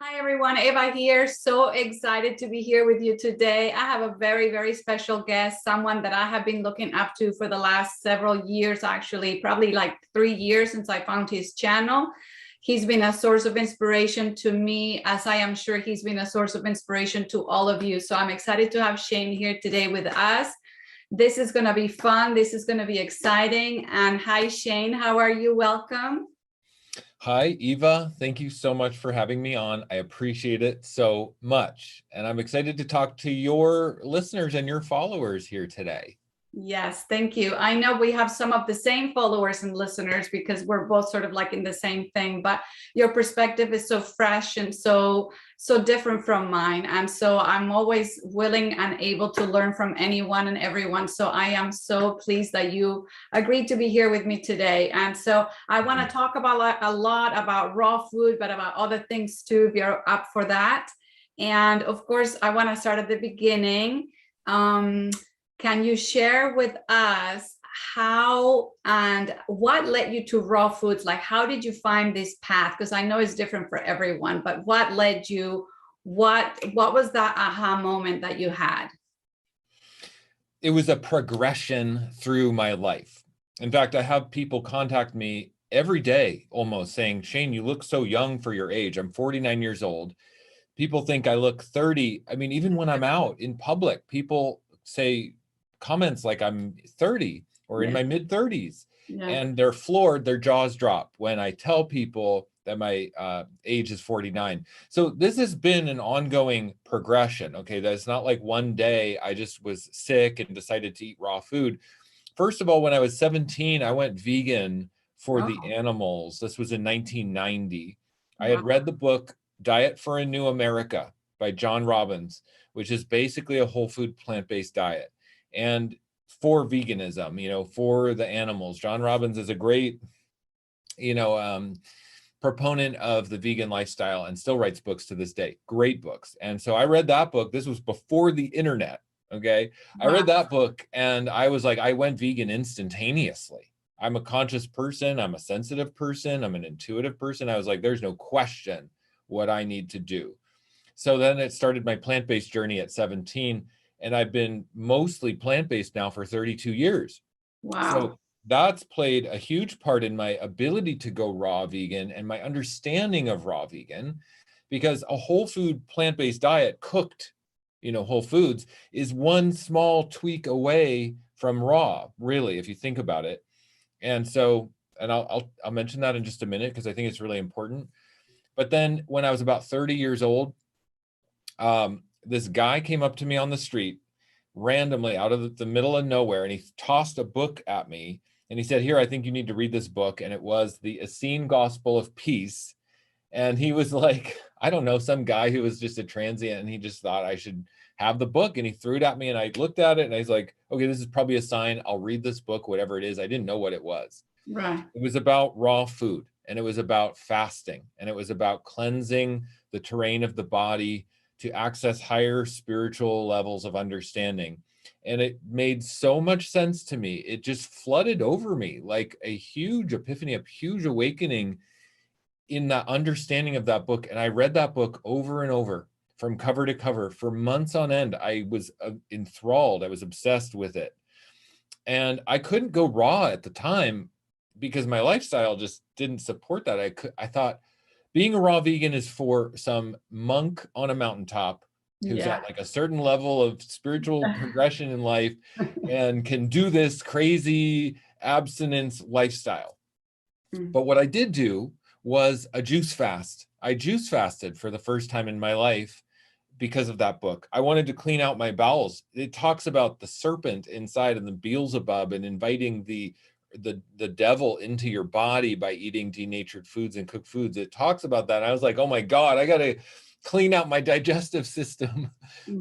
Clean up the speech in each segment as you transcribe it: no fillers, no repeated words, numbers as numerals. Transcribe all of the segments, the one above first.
Hi everyone, Eva here. So excited to be here with you today. I have a very, very special guest, someone that I have been looking up to for the last several years, actually, probably like 3 years since I found his channel. He's been a source of inspiration to me, as I am sure he's been a source of inspiration to all of you. So I'm excited to have Shane here today with us. This is going to be fun. This is going to be exciting. And hi, Shane, how are you? Welcome. Hi, Eva. Thank you so much for having me on. I appreciate it so much. And I'm excited to talk to your listeners and your followers here today. Yes, thank you. I know we have some of the same followers and listeners because we're both sort of like in the same thing, but your perspective is so fresh and so different from mine. And so I'm always willing and able to learn from anyone and everyone. So I am so pleased that you agreed to be here with me today. And so I want to talk about a lot about raw food, but about other things too, if you're up for that. And of course, I want to start at the beginning. Can you share with us how and what led you to raw foods? Like, how did you find this path? Because I know it's different for everyone, but what led you? What was that aha moment that you had? It was a progression through my life. In fact, I have people contact me every day almost saying, Shane, you look so young for your age. I'm 49 years old. People think I look 30. I mean, even when I'm out in public, people say comments like I'm 30 or in my mid 30s, and they're floored, their jaws drop when I tell people that my age is 49. So this has been an ongoing progression. Okay, that's not like one day I just was sick and decided to eat raw food. First of all, when I was 17, I went vegan for the animals. This was in 1990. I had read the book Diet for a New America by John Robbins, which is basically a whole food plant-based diet. And for veganism, for the animals. John Robbins is a great, proponent of the vegan lifestyle and still writes books to this day. Great books. And so I read that book. This was before the internet. Okay. I read that book and I was like, I went vegan instantaneously. I'm a conscious person. I'm a sensitive person. I'm an intuitive person. I was like, there's no question what I need to do. So then it started my plant-based journey at 17. And I've been mostly plant-based now for 32 years. Wow. So that's played a huge part in my ability to go raw vegan and my understanding of raw vegan, because a whole food plant-based diet cooked, whole foods is one small tweak away from raw, really, if you think about it. And so, and I'll mention that in just a minute because I think it's really important. But then when I was about 30 years old, this guy came up to me on the street randomly out of the middle of nowhere, and he tossed a book at me and he said, here, I think you need to read this book. And it was the Essene Gospel of Peace. And he was like, I don't know, some guy who was just a transient, and he just thought I should have the book, and he threw it at me and I looked at it and I was like, okay, this is probably a sign. I'll read this book, whatever it is. I didn't know what it was. Right. It was about raw food, and it was about fasting, and it was about cleansing the terrain of the body to access higher spiritual levels of understanding. And it made so much sense to me. It just flooded over me like a huge epiphany, a huge awakening in that understanding of that book. And I read that book over and over from cover to cover for months on end. I was enthralled. I was obsessed with it. And I couldn't go raw at the time because my lifestyle just didn't support that. I thought being a raw vegan is for some monk on a mountaintop who's at like a certain level of spiritual progression in life and can do this crazy abstinence lifestyle. But what I did do was a juice fast. I juice fasted for the first time in my life because of that book. I wanted to clean out my bowels. It talks about the serpent inside and the Beelzebub and inviting the devil into your body by eating denatured foods and cooked foods. It talks about that. And I was like, oh my God, I got to clean out my digestive system.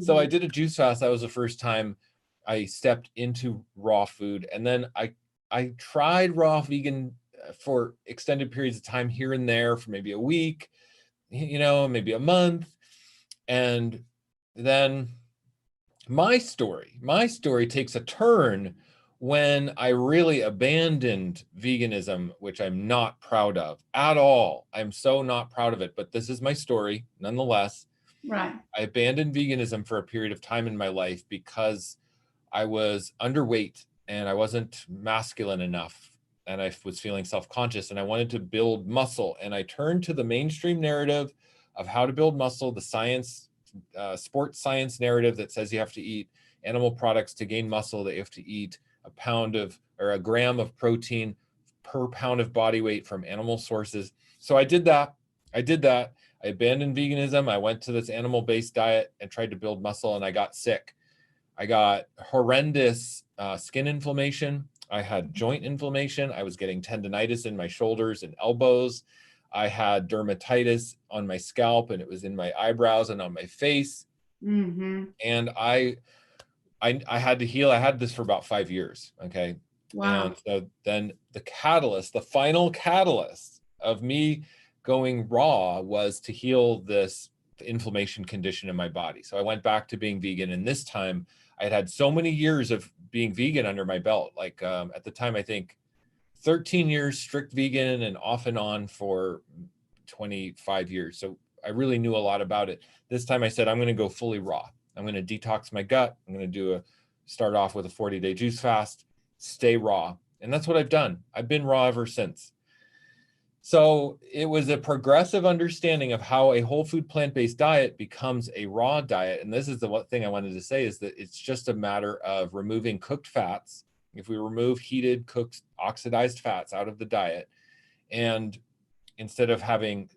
So I did a juice fast. That was the first time I stepped into raw food. And then I tried raw vegan for extended periods of time here and there for maybe a week, maybe a month. And then my story takes a turn when I really abandoned veganism, which I'm not proud of at all. I'm so not proud of it, but this is my story nonetheless. Right. I abandoned veganism for a period of time in my life because I was underweight and I wasn't masculine enough, and I was feeling self-conscious, and I wanted to build muscle. And I turned to the mainstream narrative of how to build muscle, the science, sports science narrative that says you have to eat animal products to gain muscle, that you have to eat a pound of or a gram of protein per pound of body weight from animal sources. So I did that. I abandoned veganism. I went to this animal-based diet and tried to build muscle, and I got sick. I got horrendous skin inflammation. I had joint inflammation. I was getting tendonitis in my shoulders and elbows. I had dermatitis on my scalp, and it was in my eyebrows and on my face. Mm-hmm. And I had to heal. I had this for about 5 years. Okay. Wow. And so then the final catalyst of me going raw was to heal this inflammation condition in my body. So I went back to being vegan, and this time I had so many years of being vegan under my belt. Like at the time, I think 13 years strict vegan and off and on for 25 years. So I really knew a lot about it. This time I said, I'm going to go fully raw. I'm going to detox my gut. I'm going to start off with a 40-day juice fast, stay raw. And that's what I've done. I've been raw ever since. So it was a progressive understanding of how a whole food plant-based diet becomes a raw diet. And this is the one thing I wanted to say, is that it's just a matter of removing cooked fats. If we remove heated, cooked, oxidized fats out of the diet, and instead of having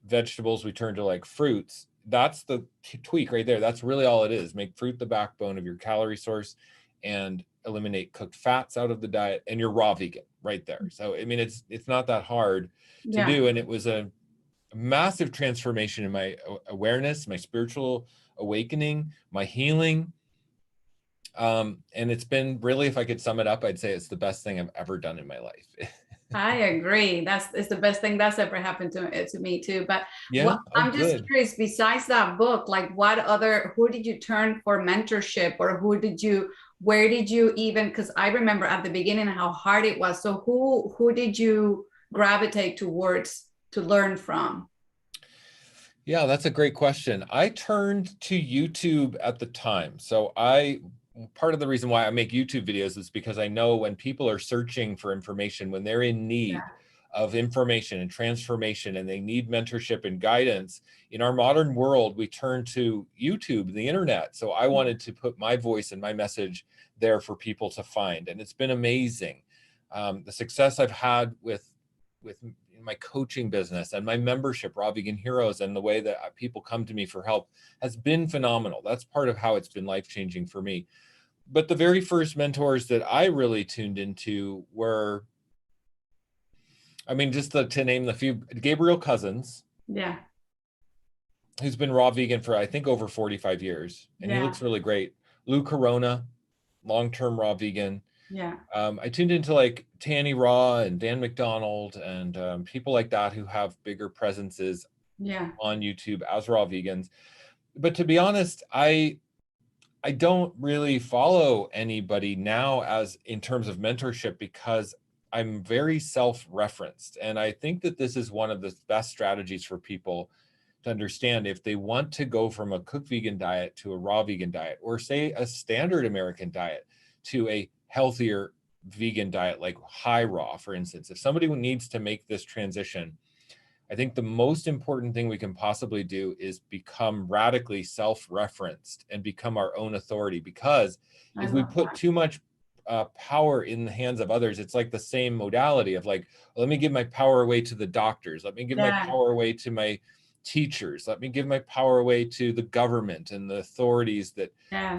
vegetables, we turn to like fruits. That's the tweak right there. That's really all it is. Make fruit the backbone of your calorie source and eliminate cooked fats out of the diet, and you're raw vegan right there. So, I mean, it's not that hard to do. And it was a massive transformation in my awareness, my spiritual awakening, my healing. And it's been really, if I could sum it up, I'd say it's the best thing I've ever done in my life. I agree. It's the best thing that's ever happened to me too. But Yeah. I'm just curious, besides that book, like who did you turn for mentorship, or where did you even, because I remember at the beginning how hard it was. So who did you gravitate towards to learn from? Yeah, that's a great question. I turned to YouTube at the time. So part of the reason why I make YouTube videos is because I know when people are searching for information, when they're in need of information and transformation, and they need mentorship and guidance, in our modern world, we turn to YouTube, the internet. So I wanted to put my voice and my message there for people to find. And it's been amazing. The success I've had with my coaching business and my membership, Raw Vegan Heroes, and the way that people come to me for help has been phenomenal. That's part of how it's been life-changing for me. But the very first mentors that I really tuned into were, I mean, just to name the few, Gabriel Cousins. Yeah. Who's been raw vegan for, I think, over 45 years. And he looks really great. Lou Corona, long-term raw vegan. Yeah. I tuned into like Tanny Raw and Dan McDonald and people like that who have bigger presences on YouTube as raw vegans. But to be honest, I don't really follow anybody now as in terms of mentorship, because I'm very self-referenced. And I think that this is one of the best strategies for people to understand if they want to go from a cooked vegan diet to a raw vegan diet, or say a standard American diet to a healthier vegan diet, like high raw, for instance. If somebody needs to make this transition, I think the most important thing we can possibly do is become radically self-referenced and become our own authority. Because if we put too much power in the hands of others, it's like the same modality of like, let me give my power away to the doctors. Let me give my power away to my teachers. Let me give my power away to the government and the authorities that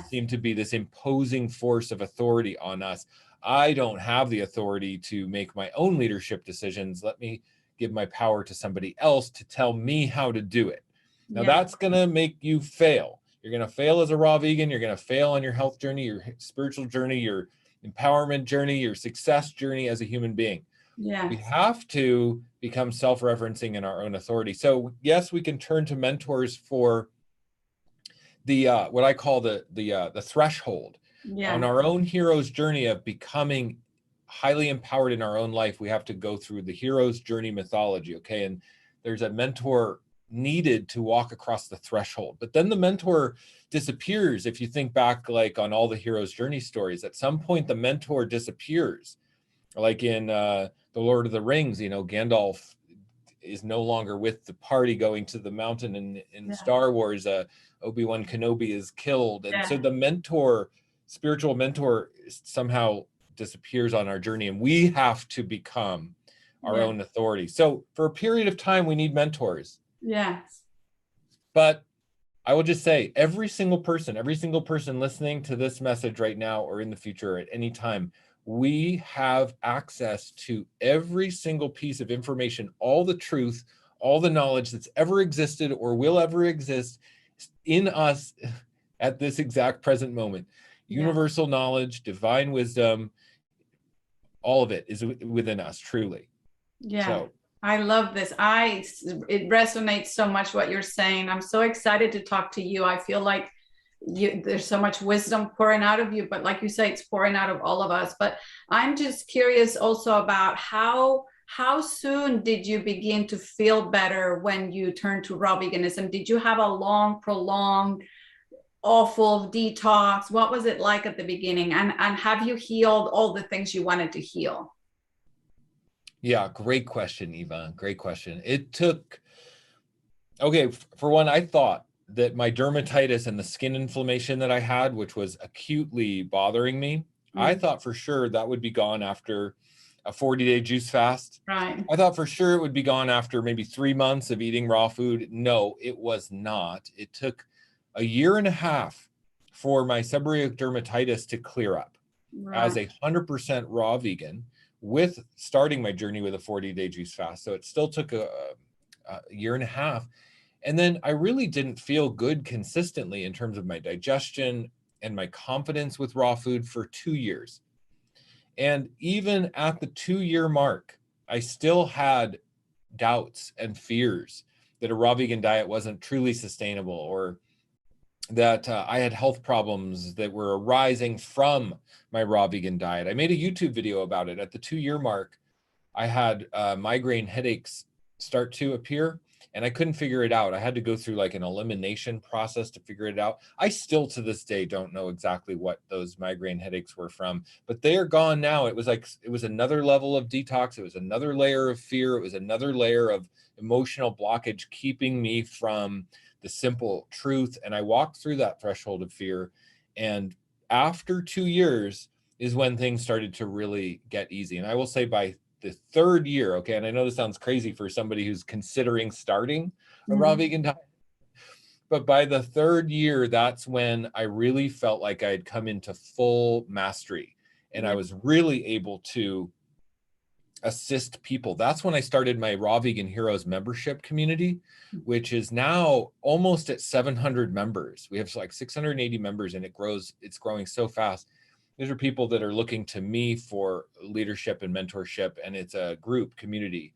seem to be this imposing force of authority on us. I don't have the authority to make my own leadership decisions. Let me give my power to somebody else to tell me how to do it. Now that's going to make you fail. You're going to fail as a raw vegan. You're going to fail on your health journey, your spiritual journey, your empowerment journey, your success journey as a human being. We have to become self-referencing in our own authority. So yes, we can turn to mentors for the what I call the threshold. Yeah. On our own hero's journey of becoming highly empowered in our own life, we have to go through the hero's journey mythology, okay? And there's a mentor needed to walk across the threshold, but then the mentor disappears. If you think back, like on all the hero's journey stories, at some point the mentor disappears. Like in the Lord of the Rings, you know, Gandalf is no longer with the party going to the mountain. In Yeah. Star Wars, Obi-Wan Kenobi is killed, and so the mentor, spiritual mentor, somehow disappears on our journey, and we have to become our own authority. So for a period of time, we need mentors. Yes. But I will just say, every single person listening to this message right now or in the future at any time, we have access to every single piece of information, all the truth, all the knowledge that's ever existed or will ever exist in us at this exact present moment. Universal knowledge, divine wisdom, all of it is within us, truly. Yeah. So I love this. It resonates so much what you're saying. I'm so excited to talk to you. I feel like there's so much wisdom pouring out of you, but like you say, it's pouring out of all of us. But I'm just curious also about how soon did you begin to feel better when you turned to raw veganism? Did you have a long, prolonged, awful detox? What was it like at the beginning? And have you healed all the things you wanted to heal? Yeah, great question, Eva. Great question. It took, okay, for one, I thought that my dermatitis and the skin inflammation that I had, which was acutely bothering me, I thought for sure that would be gone after a 40-day juice fast. Right. I thought for sure it would be gone after maybe 3 months of eating raw food. No, it was not. It took a year and a half for my seborrheic dermatitis to clear up. Right. As a 100% raw vegan, with starting my journey with a 40-day juice fast. So it still took a year and a half. And then I really didn't feel good consistently in terms of my digestion and my confidence with raw food for 2 years. And even at the 2-year mark, I still had doubts and fears that a raw vegan diet wasn't truly sustainable, or that I had health problems that were arising from my raw vegan diet. I made a YouTube video about it. At the 2-year mark, I had migraine headaches start to appear, and I couldn't figure it out. I had to go through like an elimination process to figure it out. I still to this day don't know exactly what those migraine headaches were from, but they are gone now. It was another level of detox. It was another layer of fear. It was another layer of emotional blockage keeping me from the simple truth. And I walked through that threshold of fear. And after 2 years is when things started to really get easy. And I will say by the 3rd year, okay, and I know this sounds crazy for somebody who's considering starting a raw vegan diet, but by the 3rd year, that's when I really felt like I had come into full mastery, and I was really able to assist people. That's when I started my Raw Vegan Heroes membership community, which is now almost at 700 members. We have like 680 members, and it's growing so fast. These are people that are looking to me for leadership and mentorship, and it's a group community,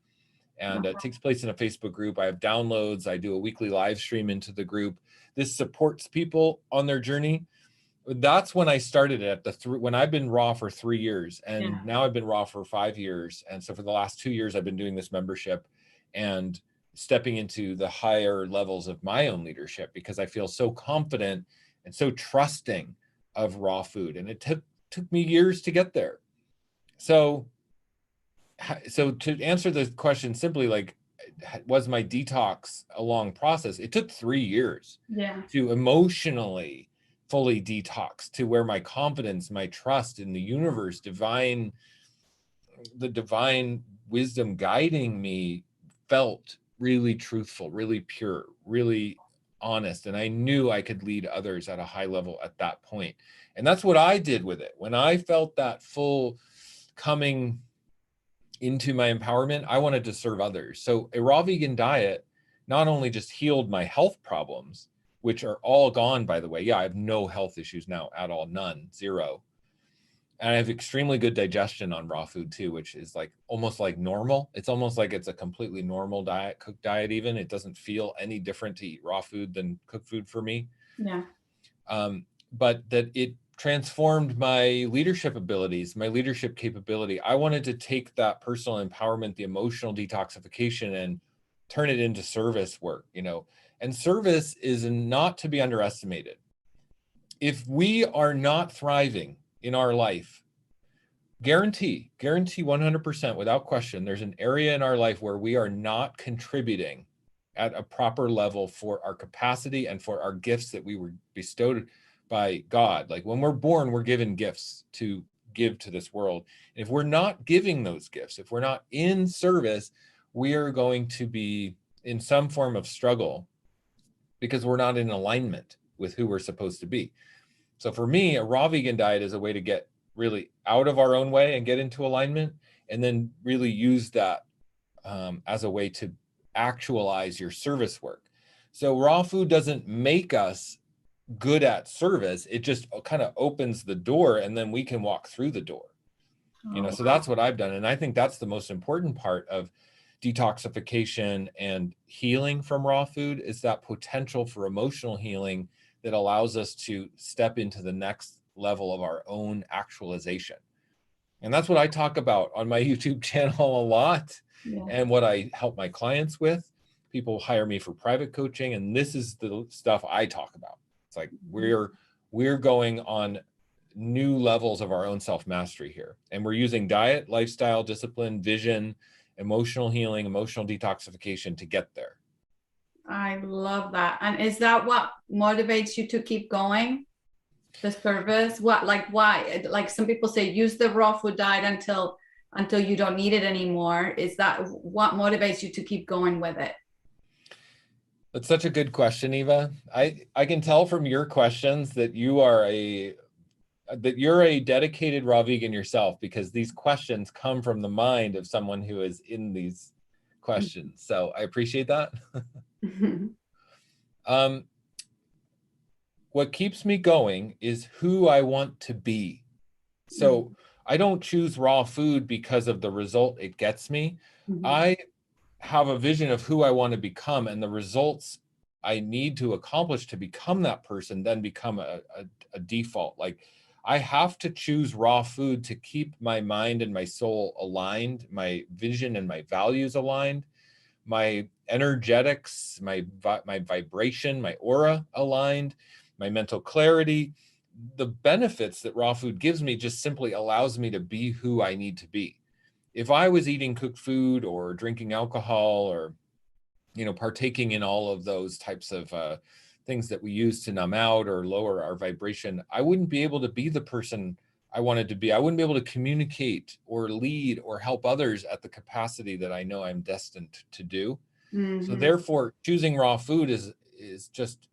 and it takes place in a Facebook group. I have downloads. I do a weekly live stream into the group. This supports people on their journey. That's when I started it when I've been raw for 3 years, and now I've been raw for 5 years. And so for the last 2 years, I've been doing this membership and stepping into the higher levels of my own leadership, because I feel so confident and so trusting of raw food. And it took me years to get there. So to answer the question simply, like, was my detox a long process? It took 3 years to emotionally fully detox, to where my confidence, my trust in the universe, the divine wisdom guiding me felt really truthful, really pure, really honest. And I knew I could lead others at a high level at that point. And that's what I did with it. When I felt that full coming into my empowerment, I wanted to serve others. So a raw vegan diet not only just healed my health problems, which are all gone, by the way. Yeah, I have no health issues now at all, none, zero. And I have extremely good digestion on raw food too, which is like almost like normal. It's almost like it's a completely normal diet, cooked diet even. It doesn't feel any different to eat raw food than cooked food for me. Yeah. But that it transformed my leadership abilities, my leadership capability. I wanted to take that personal empowerment, the emotional detoxification, and turn it into service work, you know. And service is not to be underestimated. If we are not thriving in our life, guarantee 100% without question, there's an area in our life where we are not contributing at a proper level for our capacity and for our gifts that we were bestowed by God. Like when we're born, we're given gifts to give to this world. And if we're not giving those gifts, if we're not in service, we are going to be in some form of struggle because we're not in alignment with who we're supposed to be. So for me, a raw vegan diet is a way to get really out of our own way and get into alignment, and then really use that as a way to actualize your service work. So raw food doesn't make us good at service. It just kind of opens the door, and then we can walk through the door. You know, so that's what I've done. And I think that's the most important part of detoxification and healing from raw food, is that potential for emotional healing that allows us to step into the next level of our own actualization. And that's what I talk about on my YouTube channel a lot. Yeah. And what I help my clients with. People hire me for private coaching, and this is the stuff I talk about. It's like we're going on new levels of our own self-mastery here. And we're using diet, lifestyle, discipline, vision, emotional healing, emotional detoxification to get there. I love that. And is that what motivates you to keep going? The service? What, like, why? Like some people say, use the raw food diet until you don't need it anymore. Is that what motivates you to keep going with it? That's such a good question, Eva. I can tell from your questions that you're a dedicated raw vegan yourself, because these questions come from the mind of someone who is in these questions. So I appreciate that. What keeps me going is who I want to be. So I don't choose raw food because of the result it gets me. I have a vision of who I want to become, and the results I need to accomplish to become that person then become a default. Like I have to choose raw food to keep my mind and my soul aligned, my vision and my values aligned, my energetics, my vibration, my aura aligned, my mental clarity. The benefits that raw food gives me just simply allows me to be who I need to be. If I was eating cooked food or drinking alcohol or, you know, partaking in all of those types of things that we use to numb out or lower our vibration, I wouldn't be able to be the person I wanted to be. I wouldn't be able to communicate or lead or help others at the capacity that I know I'm destined to do. So therefore, choosing raw food is just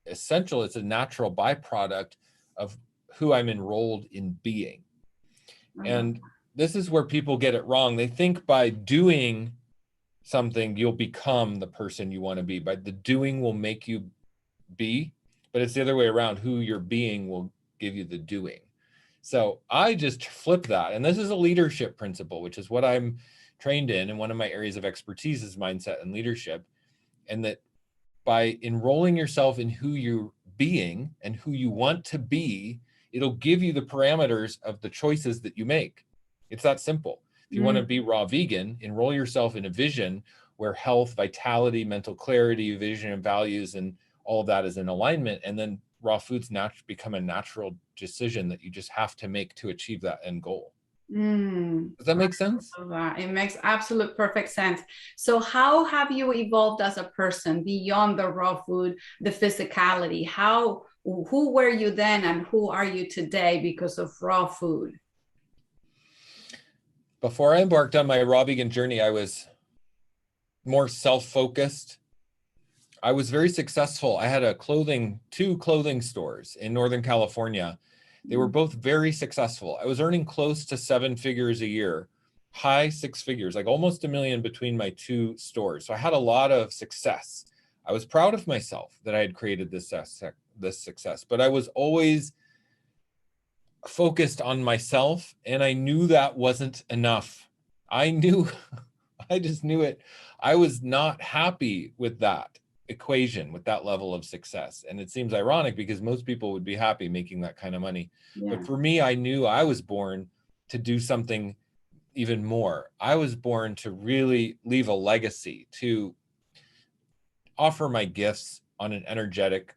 essential. It's a natural byproduct of who I'm enrolled in being. And this is where people get it wrong. They think by doing something, you'll become the person you want to be. But the doing will make you be, but it's the other way around. Who you're being will give you the doing. So I just flip that. And this is a leadership principle, which is what I'm trained in. And one of my areas of expertise is mindset and leadership. And that by enrolling yourself in who you're being and who you want to be, it'll give you the parameters of the choices that you make. It's that simple. If you want to be raw vegan, enroll yourself in a vision where health, vitality, mental clarity, vision and values, and all of that is in alignment. And then raw foods become a natural decision that you just have to make to achieve that end goal. Does that make sense? It makes absolute perfect sense. So how have you evolved as a person beyond the raw food, the physicality? Who were you then and who are you today because of raw food? Before I embarked on my raw vegan journey, I was more self-focused. I was very successful. I had two clothing stores in Northern California. They were both very successful. I was earning close to 7 figures a year, high 6 figures, like almost $1 million between my two stores. So I had a lot of success. I was proud of myself that I had created this success, but I was always focused on myself, and I knew that wasn't enough. I just knew it. I was not happy with that. equation with that level of success. And it seems ironic because most people would be happy making that kind of money. Yeah. But for me, I knew I was born to do something even more. I was born to really leave a legacy, to offer my gifts on an energetic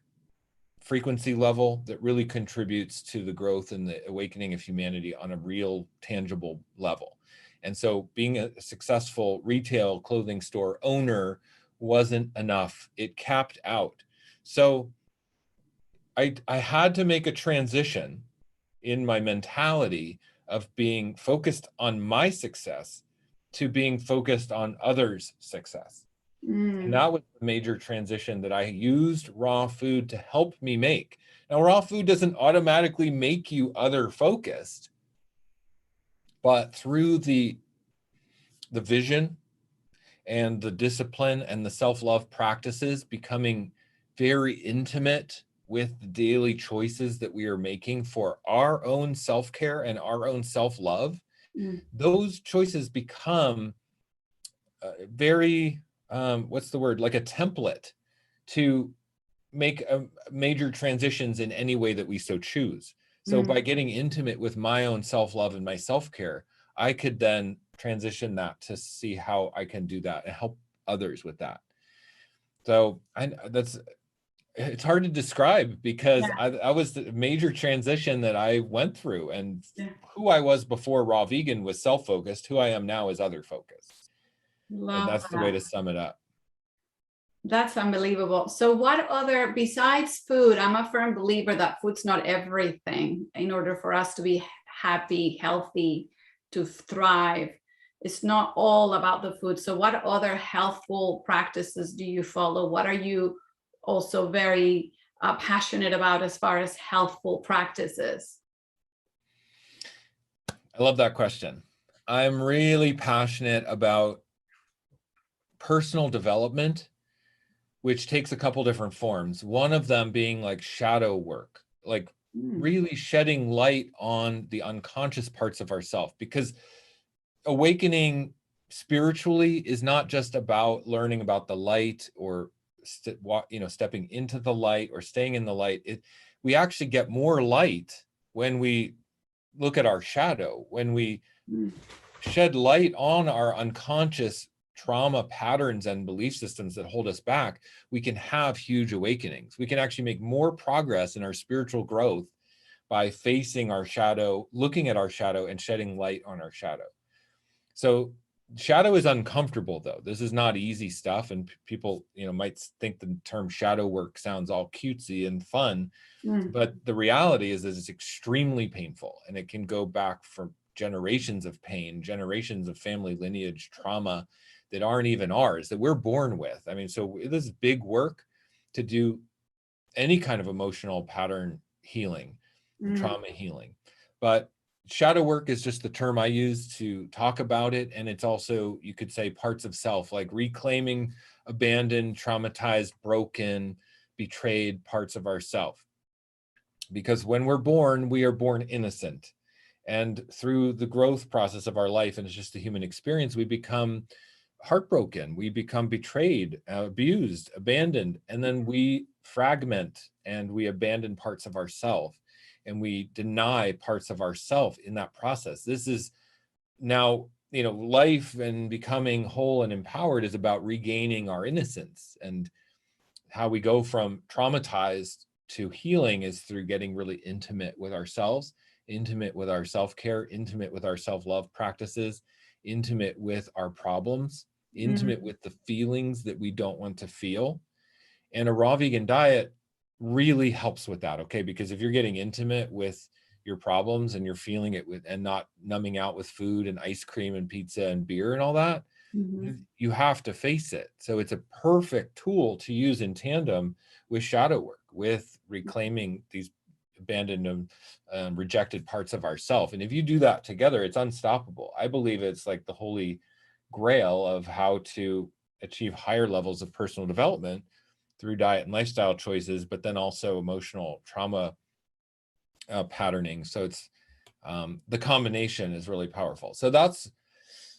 frequency level that really contributes to the growth and the awakening of humanity on a real, tangible level. And so being a successful retail clothing store owner wasn't enough. It capped out. So I had to make a transition in my mentality of being focused on my success to being focused on others' success. And that was the major transition that I used raw food to help me make. Now, raw food doesn't automatically make you other focused, but through the vision and the discipline and the self-love practices, becoming very intimate with the daily choices that we are making for our own self-care and our own self-love, those choices become very, what's the word, like a template to make major transitions in any way that we so choose. So by getting intimate with my own self-love and my self-care, I could then transition that to see how I can do that and help others with that. So it's hard to describe because I was the major transition that I went through, and who I was before raw vegan was self-focused. Who I am now is other focused. And that's the way to sum it up. That's unbelievable. So what other, besides food, I'm a firm believer that food's not everything. In order for us to be happy, healthy, to thrive, it's not all about the food. So what other healthful practices do you follow? What are you also very passionate about as far as healthful practices? I love that question. I'm really passionate about personal development, which takes a couple different forms. One of them being like shadow work, like really shedding light on the unconscious parts of ourselves, because awakening spiritually is not just about learning about the light or stepping into the light or staying in the light. We actually get more light when we look at our shadow, when we shed light on our unconscious trauma patterns and belief systems that hold us back. We can have huge awakenings. We can actually make more progress in our spiritual growth by facing our shadow, looking at our shadow, and shedding light on our shadow. So shadow is uncomfortable, though. This is not easy stuff, and people, might think the term shadow work sounds all cutesy and fun, but the reality is it's extremely painful, and it can go back for generations of pain, generations of family lineage trauma that aren't even ours, that we're born with. I mean, so this is big work to do any kind of emotional pattern healing, trauma healing. But shadow work is just the term I use to talk about it. And it's also, you could say, parts of self, like reclaiming abandoned, traumatized, broken, betrayed parts of ourself. Because when we're born, we are born innocent. And through the growth process of our life, and it's just a human experience, we become heartbroken, we become betrayed, abused, abandoned, and then we fragment and we abandon parts of ourself, and we deny parts of ourself in that process. This is now, life and becoming whole and empowered is about regaining our innocence. And how we go from traumatized to healing is through getting really intimate with ourselves, intimate with our self-care, intimate with our self-love practices, intimate with our problems, intimate with the feelings that we don't want to feel. And a raw vegan diet really helps with that, okay? Because if you're getting intimate with your problems and you're feeling it with, and not numbing out with food and ice cream and pizza and beer and all that, you have to face it. So it's a perfect tool to use in tandem with shadow work, with reclaiming these abandoned and rejected parts of ourself. And if you do that together, it's unstoppable. I believe it's like the holy grail of how to achieve higher levels of personal development through diet and lifestyle choices, but then also emotional trauma patterning. So it's the combination is really powerful. So that's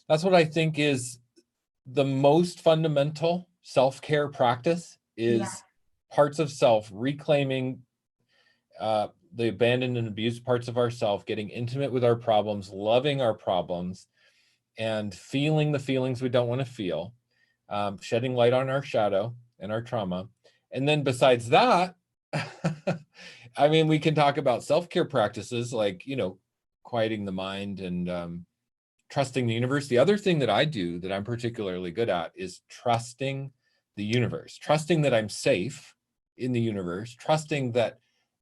what I think is the most fundamental self-care practice, Yeah. is parts of self reclaiming the abandoned and abused parts of ourself, getting intimate with our problems, loving our problems, and feeling the feelings we don't want to feel, shedding light on our shadow and our trauma. And then besides that, I mean, we can talk about self-care practices like, quieting the mind and trusting the universe. The other thing that I do that I'm particularly good at is trusting the universe, trusting that I'm safe in the universe, trusting that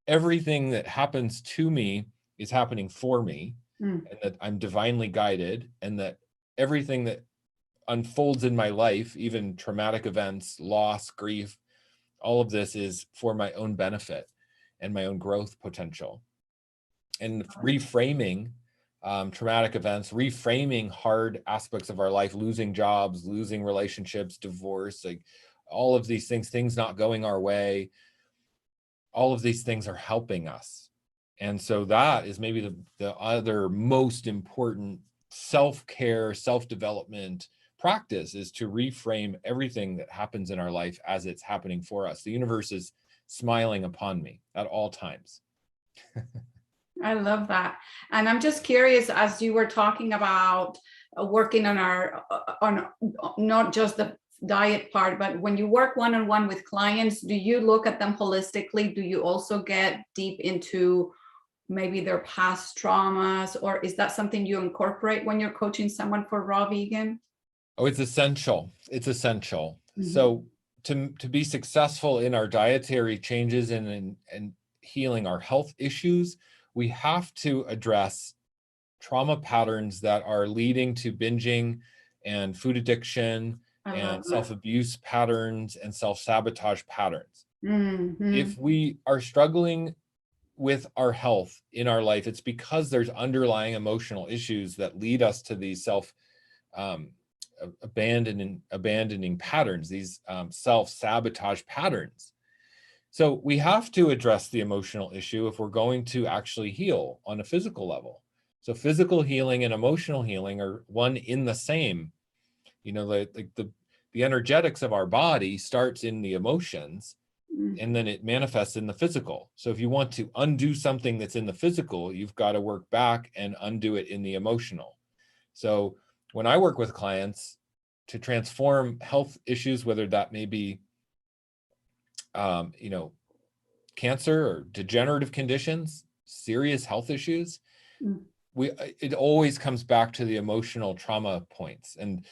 everything that happens to me is happening for me, and that I'm divinely guided, and that everything that unfolds in my life, even traumatic events, loss, grief, all of this is for my own benefit and my own growth potential. And reframing traumatic events, reframing hard aspects of our life, losing jobs, losing relationships, divorce, like all of these things not going our way, all of these things are helping us. And so that is maybe the other most important self-care, self-development practice, is to reframe everything that happens in our life as it's happening for us. The universe is smiling upon me at all times. I love that. And I'm just curious, as you were talking about working on on not just the diet part, but when you work one-on-one with clients, do you look at them holistically? Do you also get deep into maybe their past traumas, or is that something you incorporate when you're coaching someone for raw vegan? Oh, it's essential. It's essential. So to be successful in our dietary changes and healing our health issues, we have to address trauma patterns that are leading to binging and food addiction and self-abuse patterns and self-sabotage patterns. If we are struggling with our health in our life, it's because there's underlying emotional issues that lead us to these abandoning patterns, these self-sabotage patterns. So we have to address the emotional issue if we're going to actually heal on a physical level. So physical healing and emotional healing are one in the same. The energetics of our body starts in the emotions, and then it manifests in the physical. So if you want to undo something that's in the physical, you've got to work back and undo it in the emotional. So when I work with clients to transform health issues, whether that may be cancer or degenerative conditions, serious health issues, it always comes back to the emotional trauma points and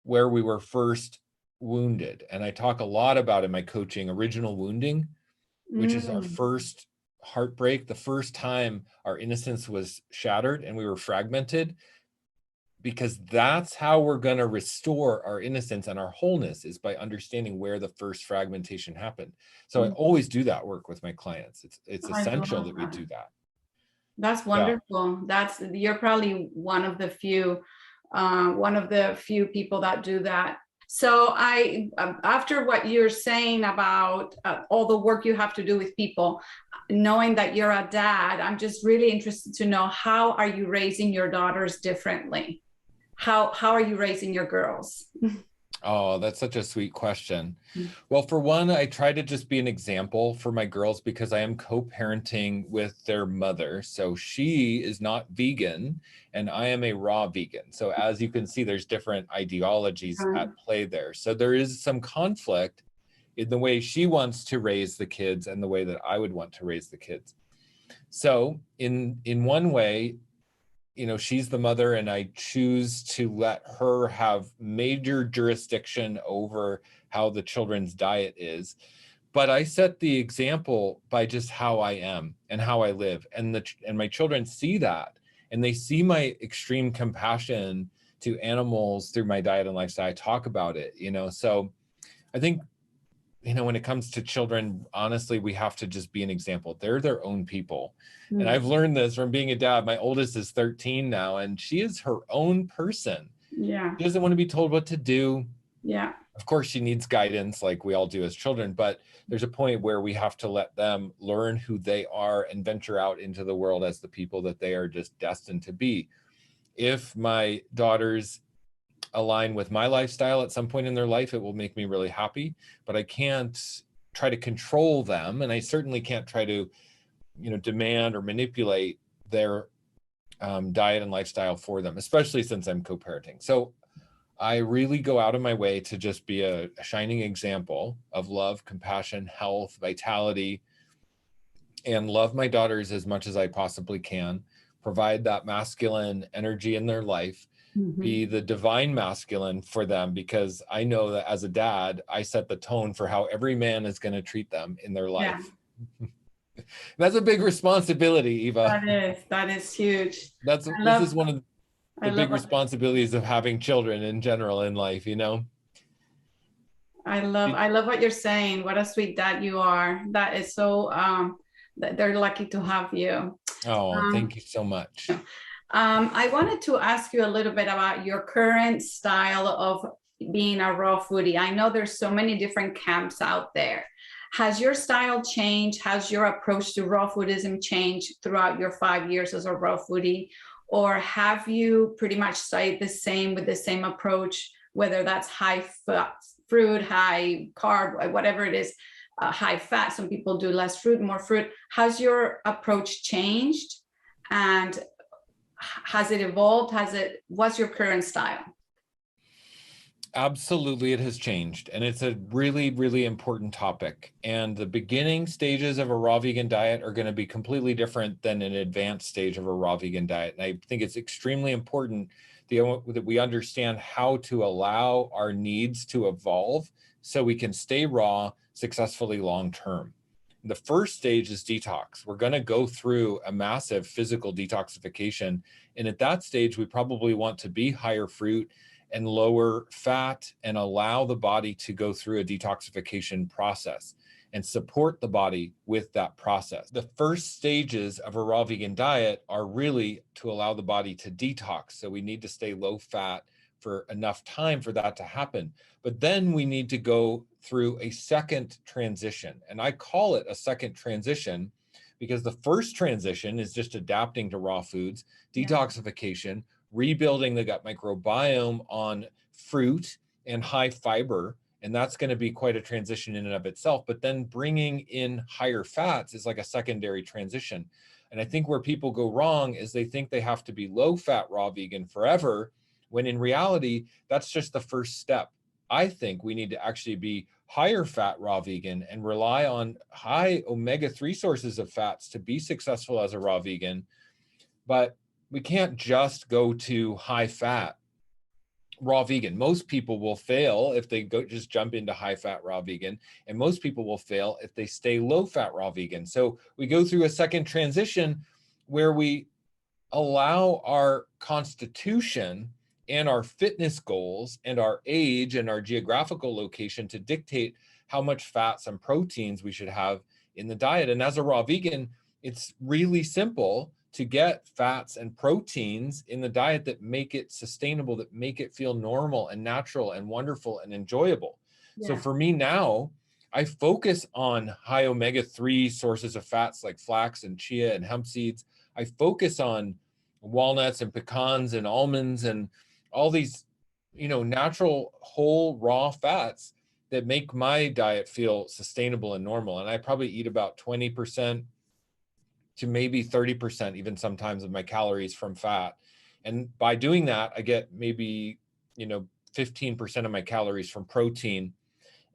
where we were first wounded. And I talk a lot about in my coaching original wounding, which is our first heartbreak, the first time our innocence was shattered and we were fragmented, because that's how we're going to restore our innocence and our wholeness, is by understanding where the first fragmentation happened. So I always do that work with my clients. It's essential that we do that. That's wonderful. You're probably one of the few people that do that. So after what you're saying about all the work you have to do with people, knowing that you're a dad, I'm just really interested to know, how are you raising your daughters differently? How are you raising your girls? Oh, that's such a sweet question. Well, for one, I try to just be an example for my girls because I am co-parenting with their mother. So she is not vegan and I am a raw vegan. So as you can see, there's different ideologies at play there. So there is some conflict in the way she wants to raise the kids and the way that I would want to raise the kids. So in one way, she's the mother and I choose to let her have major jurisdiction over how the children's diet is. But I set the example by just how I am and how I live. And my children see that, and they see my extreme compassion to animals through my diet and lifestyle. I talk about it, so I think, when it comes to children, honestly, we have to just be an example. They're their own people. And I've learned this from being a dad. My oldest is 13 now, and she is her own person. Yeah. She doesn't want to be told what to do. Yeah. Of course, she needs guidance like we all do as children, but there's a point where we have to let them learn who they are and venture out into the world as the people that they are just destined to be. If my daughters align with my lifestyle at some point in their life, it will make me really happy, but I can't try to control them. And I certainly can't try to, demand or manipulate their diet and lifestyle for them, especially since I'm co-parenting. So I really go out of my way to just be a shining example of love, compassion, health, vitality, and love my daughters as much as I possibly can, provide that masculine energy in their life, be the divine masculine for them, because I know that as a dad, I set the tone for how every man is going to treat them in their life. Yeah. That's a big responsibility, Eva. That is huge. This is one of the big responsibilities of having children in general in life, I love what you're saying. What a sweet dad you are. That is so, they're lucky to have you. Oh, thank you so much. I wanted to ask you a little bit about your current style of being a raw foodie. I know there's so many different camps out there. Has your style changed? Has your approach to raw foodism changed throughout your 5 years as a raw foodie? Or have you pretty much stayed the same with the same approach, whether that's high fruit, high carb, whatever it is, high fat? Some people do less fruit, more fruit. Has your approach changed? And has it evolved? What's your current style? Absolutely, it has changed. And it's a really, really important topic. And the beginning stages of a raw vegan diet are going to be completely different than an advanced stage of a raw vegan diet. And I think it's extremely important that we understand how to allow our needs to evolve so we can stay raw successfully long-term. The first stage is detox. We're going to go through a massive physical detoxification. And at that stage, we probably want to be higher fruit and lower fat and allow the body to go through a detoxification process and support the body with that process. The first stages of a raw vegan diet are really to allow the body to detox. So we need to stay low fat for enough time for that to happen. But then we need to go through a second transition. And I call it a second transition because the first transition is just adapting to raw foods, detoxification, rebuilding the gut microbiome on fruit and high fiber. And that's going to be quite a transition in and of itself. But then bringing in higher fats is like a secondary transition. And I think where people go wrong is they think they have to be low fat raw vegan forever, when in reality, that's just the first step. I think we need to actually be higher fat raw vegan and rely on high omega-3 sources of fats to be successful as a raw vegan. But we can't just go to high fat raw vegan. Most people will fail if they just jump into high fat raw vegan, and most people will fail if they stay low fat raw vegan. So we go through a second transition where we allow our constitution and our fitness goals and our age and our geographical location to dictate how much fats and proteins we should have in the diet. And as a raw vegan, it's really simple to get fats and proteins in the diet that make it sustainable, that make it feel normal and natural and wonderful and enjoyable. Yeah. So for me now, I focus on high omega-3 sources of fats like flax and chia and hemp seeds. I focus on walnuts and pecans and almonds and all these, natural whole raw fats that make my diet feel sustainable and normal. And I probably eat about 20% to maybe 30% even sometimes of my calories from fat. And by doing that, I get maybe, 15% of my calories from protein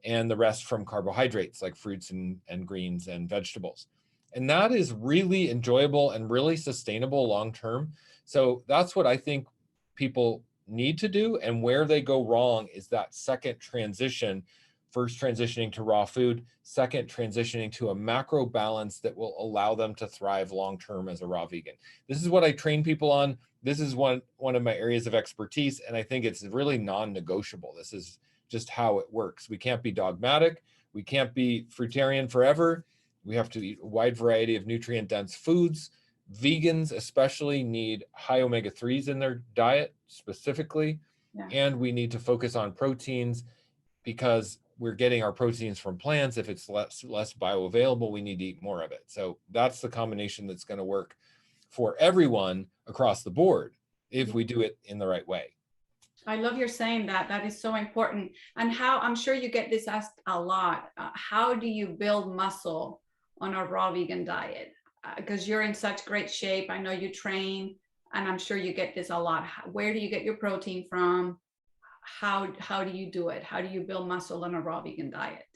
and the rest from carbohydrates like fruits and greens and vegetables. And that is really enjoyable and really sustainable long-term. So that's what I think people need to do. And where they go wrong is that second transition. First, transitioning to raw food. Second, transitioning to a macro balance that will allow them to thrive long-term as a raw vegan. This is what I train people on. This is one of my areas of expertise. And I think it's really non-negotiable. This is just how it works. We can't be dogmatic. We can't be fruitarian forever. We have to eat a wide variety of nutrient-dense foods. Vegans especially need high omega-3s in their diet specifically. Yeah. And we need to focus on proteins because we're getting our proteins from plants. If it's less bioavailable, we need to eat more of it. So that's the combination that's going to work for everyone across the board if we do it in the right way. I love you're saying that. That is so important. And how, I'm sure you get this asked a lot. How do you build muscle on a raw vegan diet? Because you're in such great shape. I know you train, and I'm sure you get this a lot. Where do you get your protein from? How do you do it? How do you build muscle on a raw vegan diet?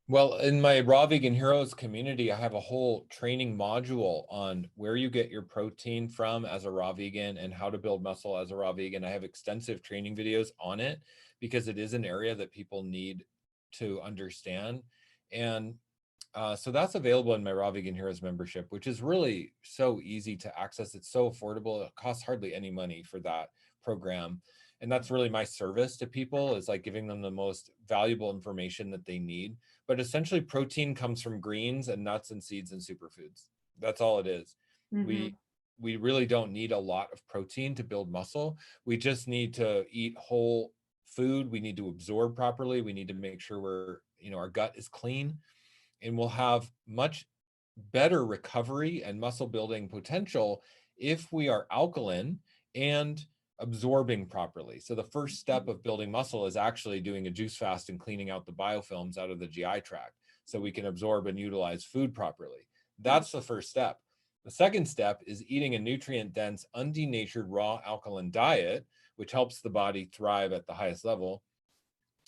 Well, in my Raw Vegan Heroes community, I have a whole training module on where you get your protein from as a raw vegan and how to build muscle as a raw vegan. I have extensive training videos on it because it is an area that people need to understand. And so that's available in my Raw Vegan Heroes membership, which is really so easy to access. It's so affordable. It costs hardly any money for that program. And that's really my service to people, is like giving them the most valuable information that they need. But essentially protein comes from greens and nuts and seeds and superfoods. That's all it is. Mm-hmm. We really don't need a lot of protein to build muscle. We just need to eat whole food. We need to absorb properly. We need to make sure our gut is clean, and we'll have much better recovery and muscle building potential if we are alkaline and absorbing properly. So the first step of building muscle is actually doing a juice fast and cleaning out the biofilms out of the GI tract so we can absorb and utilize food properly. That's the first step. The second step is eating a nutrient-dense, undenatured, raw alkaline diet, which helps the body thrive at the highest level.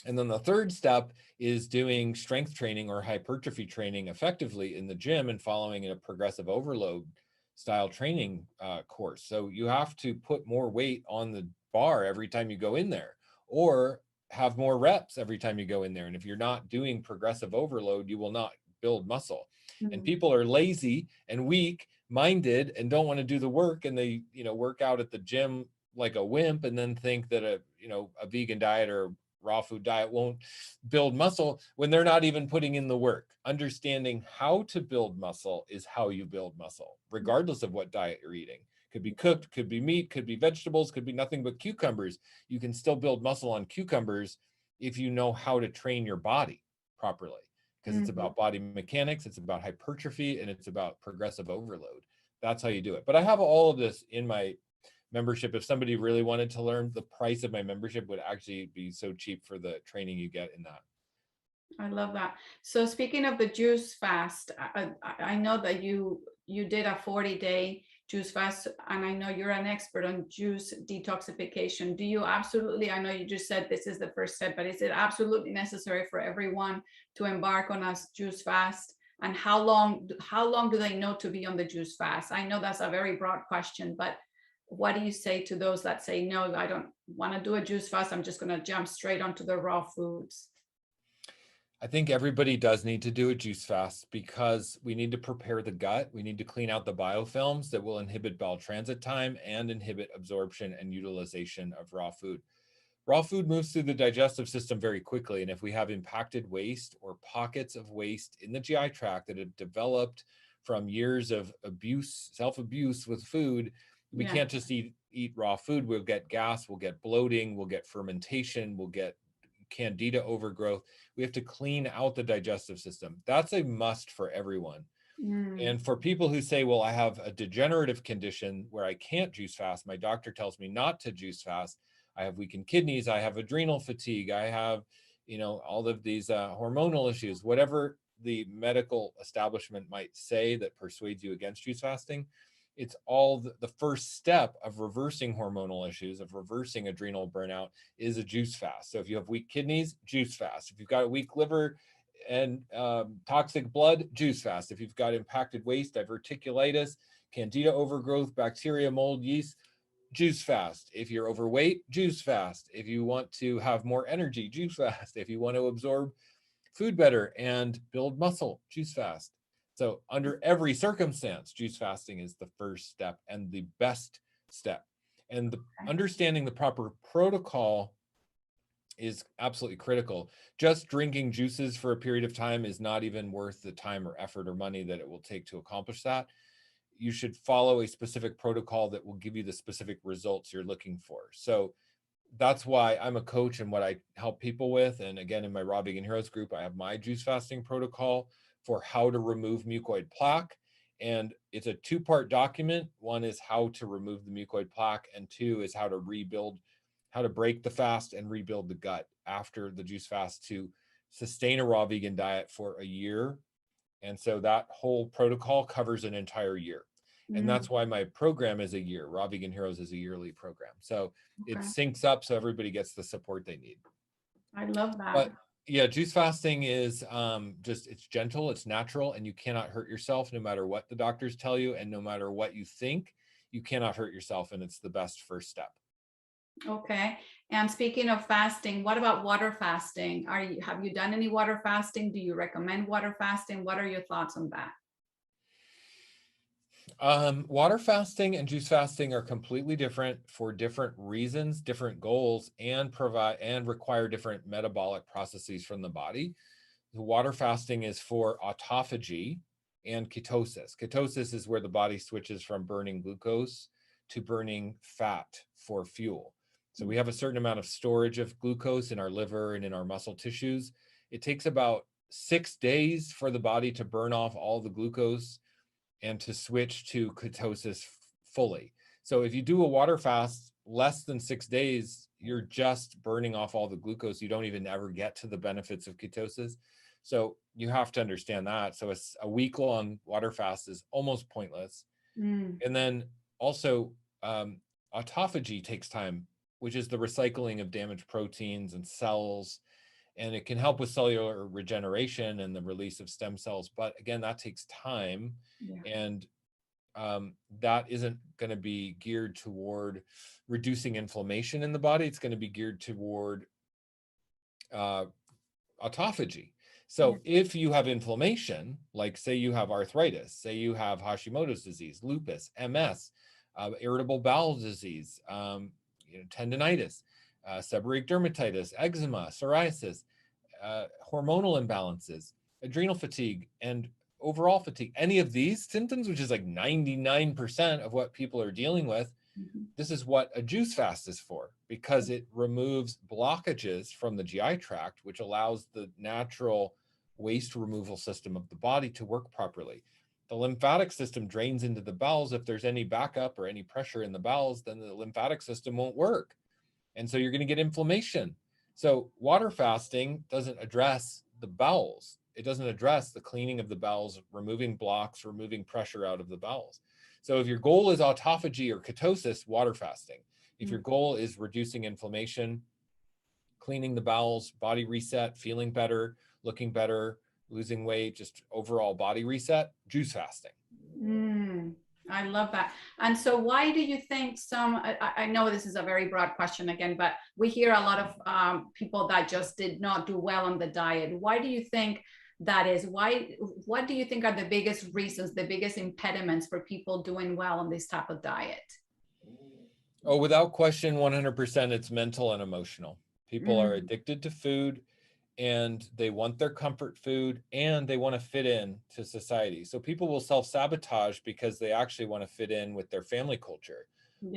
And then the third step is doing strength training or hypertrophy training effectively in the gym and following a progressive overload style training course. So you have to put more weight on the bar every time you go in there, or have more reps every time you go in there. And if you're not doing progressive overload, you will not build muscle. And people are lazy and weak minded and don't want to do the work, and they work out at the gym like a wimp and then think that a vegan diet or raw food diet won't build muscle when they're not even putting in the work. Understanding how to build muscle is how you build muscle, regardless of what diet you're eating. Could be cooked, could be meat, could be vegetables, could be nothing but cucumbers. You can still build muscle on cucumbers if you know how to train your body properly, because it's about body mechanics, it's about hypertrophy, and it's about progressive overload. That's how you do it. But I have all of this in my membership. If somebody really wanted to learn, the price of my membership would actually be so cheap for the training you get in that. I love that. So speaking of the juice fast, I know that you did a 40-day juice fast, and I know you're an expert on juice detoxification. Do you absolutely, I know you just said this is the first step, but is it absolutely necessary for everyone to embark on a juice fast? And how long do they know to be on the juice fast? I know that's a very broad question, but what do you say to those that say, no, I don't want to do a juice fast, I'm just going to jump straight onto the raw foods? I think everybody does need to do a juice fast because we need to prepare the gut. We need to clean out the biofilms that will inhibit bowel transit time and inhibit absorption and utilization of raw food. Raw food moves through the digestive system very quickly. And if we have impacted waste or pockets of waste in the GI tract that have developed from years of abuse, self-abuse with food, we can't just eat raw food. We'll get gas, we'll get bloating, we'll get fermentation, we'll get candida overgrowth. We have to clean out the digestive system. That's a must for everyone. And for people who say, well, I have a degenerative condition where I can't juice fast, my doctor tells me not to juice fast. I have weakened kidneys, I have adrenal fatigue, I have, all of these hormonal issues, whatever the medical establishment might say that persuades you against juice fasting. It's all the first step of reversing hormonal issues, of reversing adrenal burnout, is a juice fast. So if you have weak kidneys, juice fast. If you've got a weak liver and toxic blood, juice fast. If you've got impacted waste, diverticulitis, candida overgrowth, bacteria, mold, yeast, juice fast. If you're overweight, juice fast. If you want to have more energy, juice fast. If you want to absorb food better and build muscle, juice fast. So under every circumstance, juice fasting is the first step and the best step. And understanding the proper protocol is absolutely critical. Just drinking juices for a period of time is not even worth the time or effort or money that it will take to accomplish that. You should follow a specific protocol that will give you the specific results you're looking for. So that's why I'm a coach and what I help people with. And again, in my Raw Vegan Heroes group, I have my juice fasting protocol for how to remove mucoid plaque. And it's a two-part document. One is how to remove the mucoid plaque, and two is how to rebuild, how to break the fast and rebuild the gut after the juice fast to sustain a raw vegan diet for a year. And so that whole protocol covers an entire year. And Mm, that's why my program is a year. Raw Vegan Heroes is a yearly program. So it okay. syncs up so everybody gets the support they need. I love that. But yeah, juice fasting is just, it's gentle, it's natural, and you cannot hurt yourself no matter what the doctors tell you. And no matter what you think, you cannot hurt yourself. And it's the best first step. Okay. And speaking of fasting, what about water fasting? Have you done any water fasting? Do you recommend water fasting? What are your thoughts on that? Water fasting and juice fasting are completely different for different reasons, different goals, and provide and require different metabolic processes from the body. The water fasting is for autophagy and ketosis. Ketosis is where the body switches from burning glucose to burning fat for fuel. So we have a certain amount of storage of glucose in our liver and in our muscle tissues. It takes about 6 days for the body to burn off all the glucose and to switch to ketosis fully. So if you do a water fast less than 6 days, you're just burning off all the glucose. You don't even ever get to the benefits of ketosis. So you have to understand that. So a week-long water fast is almost pointless. Mm, And then also autophagy takes time, which is the recycling of damaged proteins and cells. And it can help with cellular regeneration and the release of stem cells. But again, that takes time. yeah. And that isn't going to be geared toward reducing inflammation in the body. It's going to be geared toward autophagy. So if you have inflammation, like say you have arthritis, say you have Hashimoto's disease, lupus, MS, irritable bowel disease, tendinitis, seborrheic dermatitis, eczema, psoriasis, hormonal imbalances, adrenal fatigue, and overall fatigue, any of these symptoms, which is like 99% of what people are dealing with, this is what a juice fast is for, because it removes blockages from the GI tract, which allows the natural waste removal system of the body to work properly. The lymphatic system drains into the bowels. If there's any backup or any pressure in the bowels, then the lymphatic system won't work. And so you're going to get inflammation. So water fasting doesn't address the bowels. It doesn't address the cleaning of the bowels, removing blocks, removing pressure out of the bowels. So if your goal is autophagy or ketosis, water fasting. If your goal is reducing inflammation, cleaning the bowels, body reset, feeling better, looking better, losing weight, just overall body reset, juice fasting. I love that. And so why do you think I know this is a very broad question again, but we hear a lot of people that just did not do well on the diet. Why do you think that is? What do you think are the biggest reasons, the biggest impediments for people doing well on this type of diet? Oh, without question, 100%, it's mental and emotional. People are addicted to food, and they want their comfort food, and they want to fit in to society. So people will self-sabotage because they actually want to fit in with their family culture.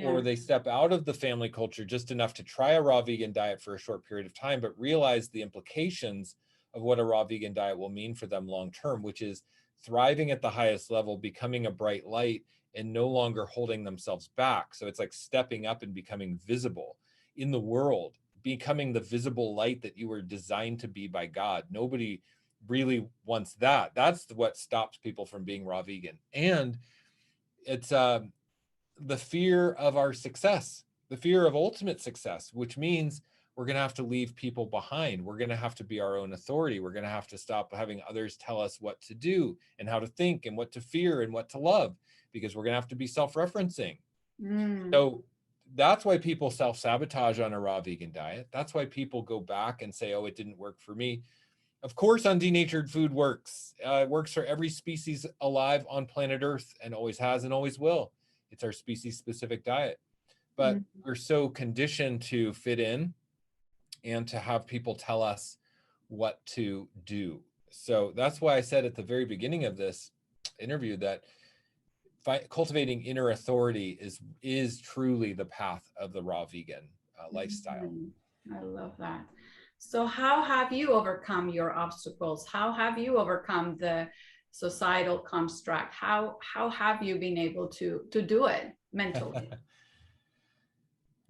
Or they step out of the family culture just enough to try a raw vegan diet for a short period of time, but realize the implications of what a raw vegan diet will mean for them long term, which is thriving at the highest level, becoming a bright light, and no longer holding themselves back. So it's like stepping up and becoming visible in the world, becoming the visible light that you were designed to be by God. Nobody really wants that. That's what stops people from being raw vegan. And it's the fear of our success, the fear of ultimate success, which means we're going to have to leave people behind. We're going to have to be our own authority. We're going to have to stop having others tell us what to do and how to think and what to fear and what to love, because we're going to have to be self-referencing. So that's why people self-sabotage on a raw vegan diet. That's why people go back and say, oh, it didn't work for me. Of course, undenatured food works. It works for every species alive on planet Earth, and always has and always will. It's our species-specific diet. But we're so conditioned to fit in and to have people tell us what to do. So that's why I said at the very beginning of this interview that cultivating inner authority is truly the path of the raw vegan lifestyle. I love that. So how have you overcome your obstacles? How have you overcome the societal construct? How have you been able to do it mentally?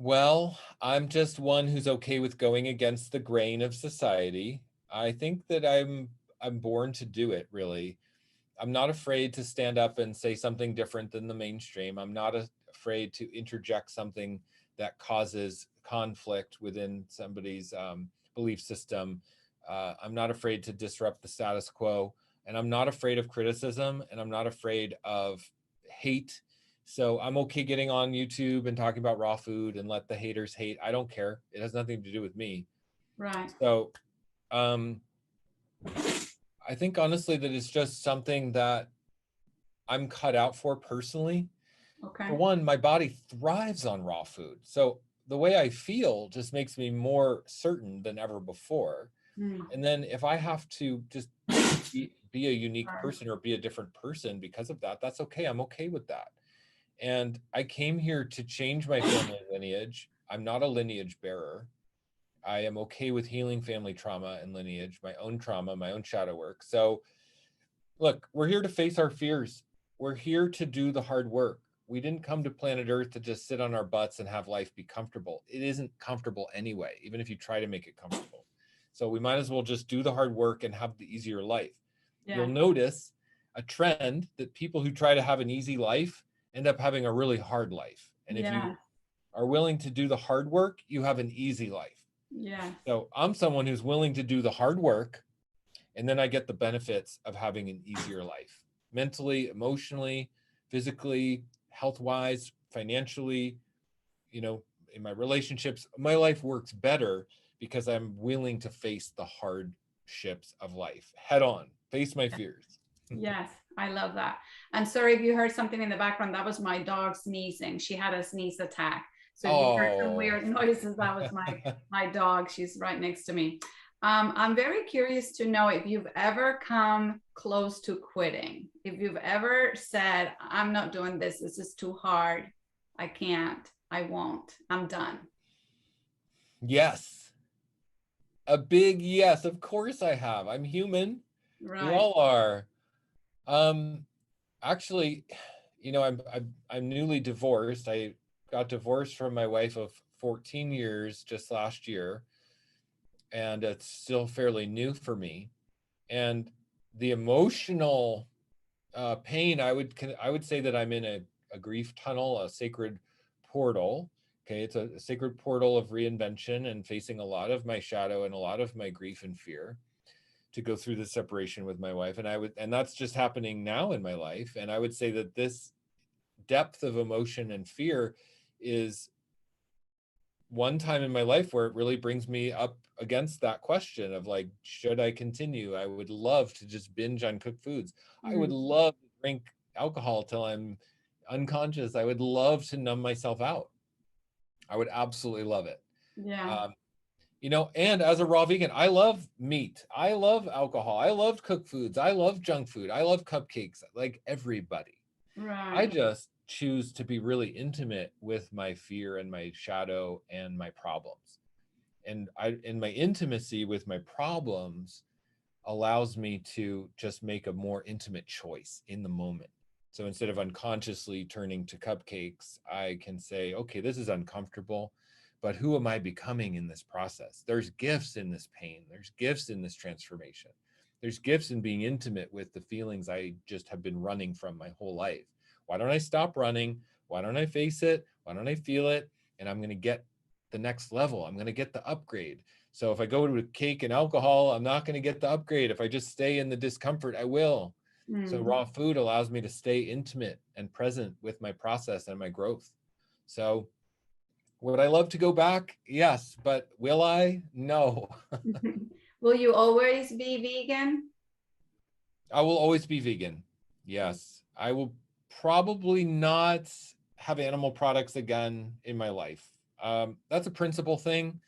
Well, I'm just one who's okay with going against the grain of society. I think that I'm born to do it, really. I'm not afraid to stand up and say something different than the mainstream. I'm not afraid to interject something that causes conflict within somebody's belief system. I'm not afraid to disrupt the status quo, and I'm not afraid of criticism, and I'm not afraid of hate. So I'm okay getting on YouTube and talking about raw food and let the haters hate. I don't care. It has nothing to do with me. Right. So um, I think honestly that it's just something that I'm cut out for personally. For Okay. one, my body thrives on raw food. So the way I feel just makes me more certain than ever before. Mm. And then if I have to just be a unique Right. person or be a different person because of that, that's okay. I'm okay with that. And I came here to change my family lineage. I'm not a lineage bearer. I am okay with healing family trauma and lineage, my own trauma, my own shadow work. So look, we're here to face our fears. We're here to do the hard work. We didn't come to planet Earth to just sit on our butts and have life be comfortable. It isn't comfortable anyway, even if you try to make it comfortable. So we might as well just do the hard work and have the easier life. You'll Yeah. notice a trend that people who try to have an easy life end up having a really hard life. And if Yeah. you are willing to do the hard work, you have an easy life. Yeah. So I'm someone who's willing to do the hard work, and then I get the benefits of having an easier life, mentally, emotionally, physically, health-wise, financially, you know, in my relationships. My life works better because I'm willing to face the hardships of life head on, face my fears. Yes, I love that. And sorry if you heard something in the background. That was my dog sneezing. She had a sneeze attack. So if you heard some Oh. weird noises, that was my dog. She's right next to me. I'm very curious to know if you've ever come close to quitting. If you've ever said, "I'm not doing this. This is too hard. I can't. I won't. I'm done." Yes. A big yes. Of course I have. I'm human. We Right. all are. Um, Actually, you know, I'm newly divorced. I got divorced from my wife of 14 years just last year, and it's still fairly new for me. And the emotional pain, I would say that I'm in a grief tunnel, a sacred portal. Okay, it's a sacred portal of reinvention and facing a lot of my shadow and a lot of my grief and fear to go through the separation with my wife. And that's just happening now in my life. And I would say that this depth of emotion and fear is one time in my life where it really brings me up against that question of like, should I continue? I would love to just binge on cooked foods. I would Mm, love to drink alcohol till I'm unconscious. I would love to numb myself out. I would absolutely love it. yeah. Um, you know, and as a raw vegan, I love meat. I love alcohol. I love cooked foods. I love junk food. I love cupcakes, like everybody. I Right. just choose to be really intimate with my fear and my shadow and my problems. And in my intimacy with my problems allows me to just make a more intimate choice in the moment. So instead of unconsciously turning to cupcakes, I can say, okay, this is uncomfortable, but who am I becoming in this process? There's gifts in this pain. There's gifts in this transformation. There's gifts in being intimate with the feelings I just have been running from my whole life. Why don't I stop running? Why don't I face it? Why don't I feel it? And I'm going to get the next level. I'm going to get the upgrade. So if I go to cake and alcohol, I'm not going to get the upgrade. If I just stay in the discomfort, I will. So Mm. raw food allows me to stay intimate and present with my process and my growth. So would I love to go back? Yes, but will I? No. Will you always be vegan? I will always be vegan. Yes. I will probably not have animal products again in my life. That's a principle thing.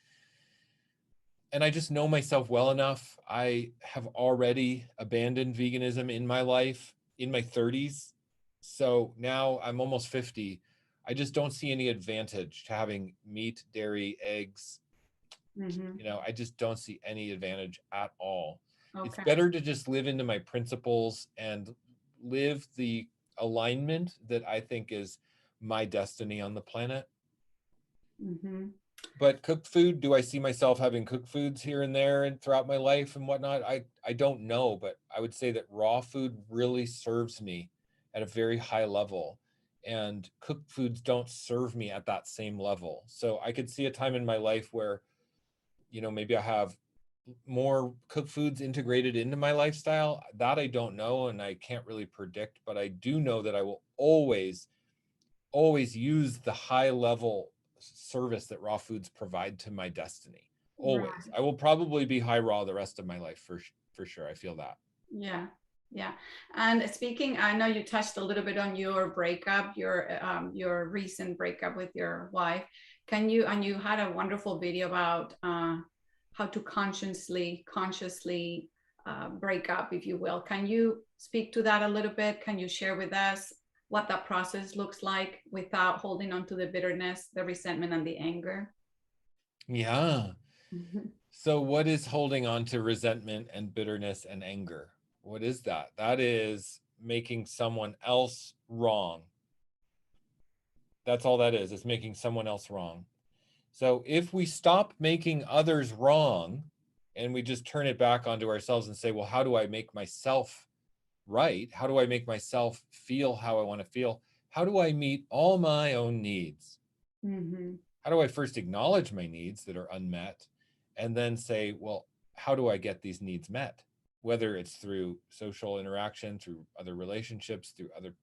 And I just know myself well enough. I have already abandoned veganism in my life in my 30s. So now I'm almost 50. I just don't see any advantage to having meat, dairy, eggs. Hmm. You know, I just don't see any advantage at all. It's Okay. better to just live into my principles and live the alignment that I think is my destiny on the planet. Mm-hmm. But cooked food, do I see myself having cooked foods here and there and throughout my life and whatnot? I don't know, but I would say that raw food really serves me at a very high level, and cooked foods don't serve me at that same level. So I could see a time in my life where, maybe I have more cooked foods integrated into my lifestyle. That I don't know, and I can't really predict, but I do know that I will always use the high level service that raw foods provide to my destiny. Always. Right. I will probably be high raw the rest of my life for sure. I feel that. Yeah. Yeah. And speaking, I know you touched a little bit on your breakup, your recent breakup with your wife. And you had a wonderful video about how to consciously break up, if you will. Can you speak to that a little bit? Can you share with us what that process looks like without holding on to the bitterness, the resentment, and the anger? Yeah. So what is holding on to resentment and bitterness and anger? What is that? That is making someone else wrong. That's all that is. It's making someone else wrong. So if we stop making others wrong and we just turn it back onto ourselves and say, well, how do I make myself right? How do I make myself feel how I want to feel? How do I meet all my own needs? Mm-hmm. How do I first acknowledge my needs that are unmet and then say, well, how do I get these needs met? Whether it's through social interaction, through other relationships, through other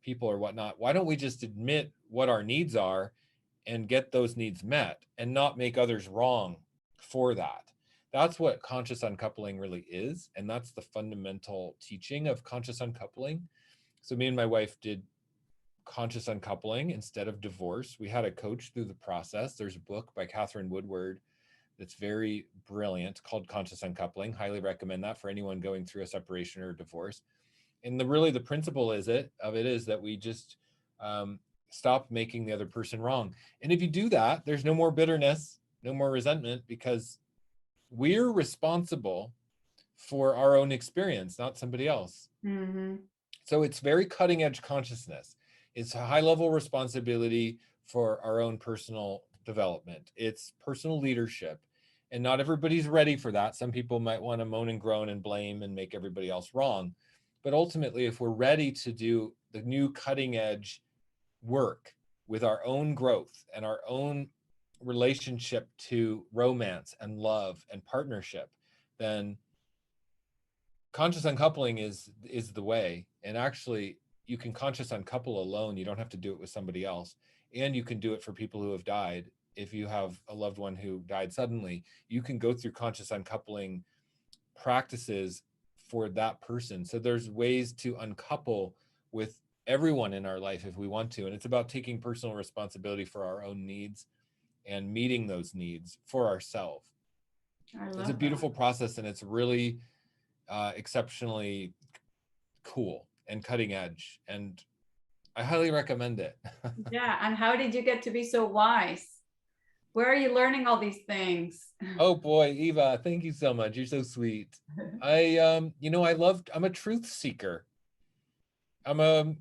people or whatnot. Why don't we just admit what our needs are and get those needs met and not make others wrong for that? That's what conscious uncoupling really is. And that's the fundamental teaching of conscious uncoupling. So me and my wife did conscious uncoupling instead of divorce. We had a coach through the process. There's a book by Catherine Woodward that's very brilliant called Conscious Uncoupling. Highly recommend that for anyone going through a separation or a divorce. And the principle is that we just stop making the other person wrong. And if you do that, there's no more bitterness, no more resentment, because we're responsible for our own experience, not somebody else. Mm-hmm. So it's very cutting edge consciousness. It's a high level responsibility for our own personal development. It's personal leadership. And not everybody's ready for that. Some people might want to moan and groan and blame and make everybody else wrong. But ultimately, if we're ready to do the new cutting edge work with our own growth and our own relationship to romance and love and partnership, then conscious uncoupling is the way. And actually, you can conscious uncouple alone. You don't have to do it with somebody else. And you can do it for people who have died. If you have a loved one who died suddenly, you can go through conscious uncoupling practices for that person. So there's ways to uncouple with everyone in our life if we want to. And it's about taking personal responsibility for our own needs and meeting those needs for ourselves. It's a beautiful process, and it's really exceptionally cool and cutting edge, and I highly recommend it. Yeah. And how did you get to be so wise? Where are you learning all these things? Oh boy, Eva, thank you so much. You're so sweet. I'm a truth seeker. I'm a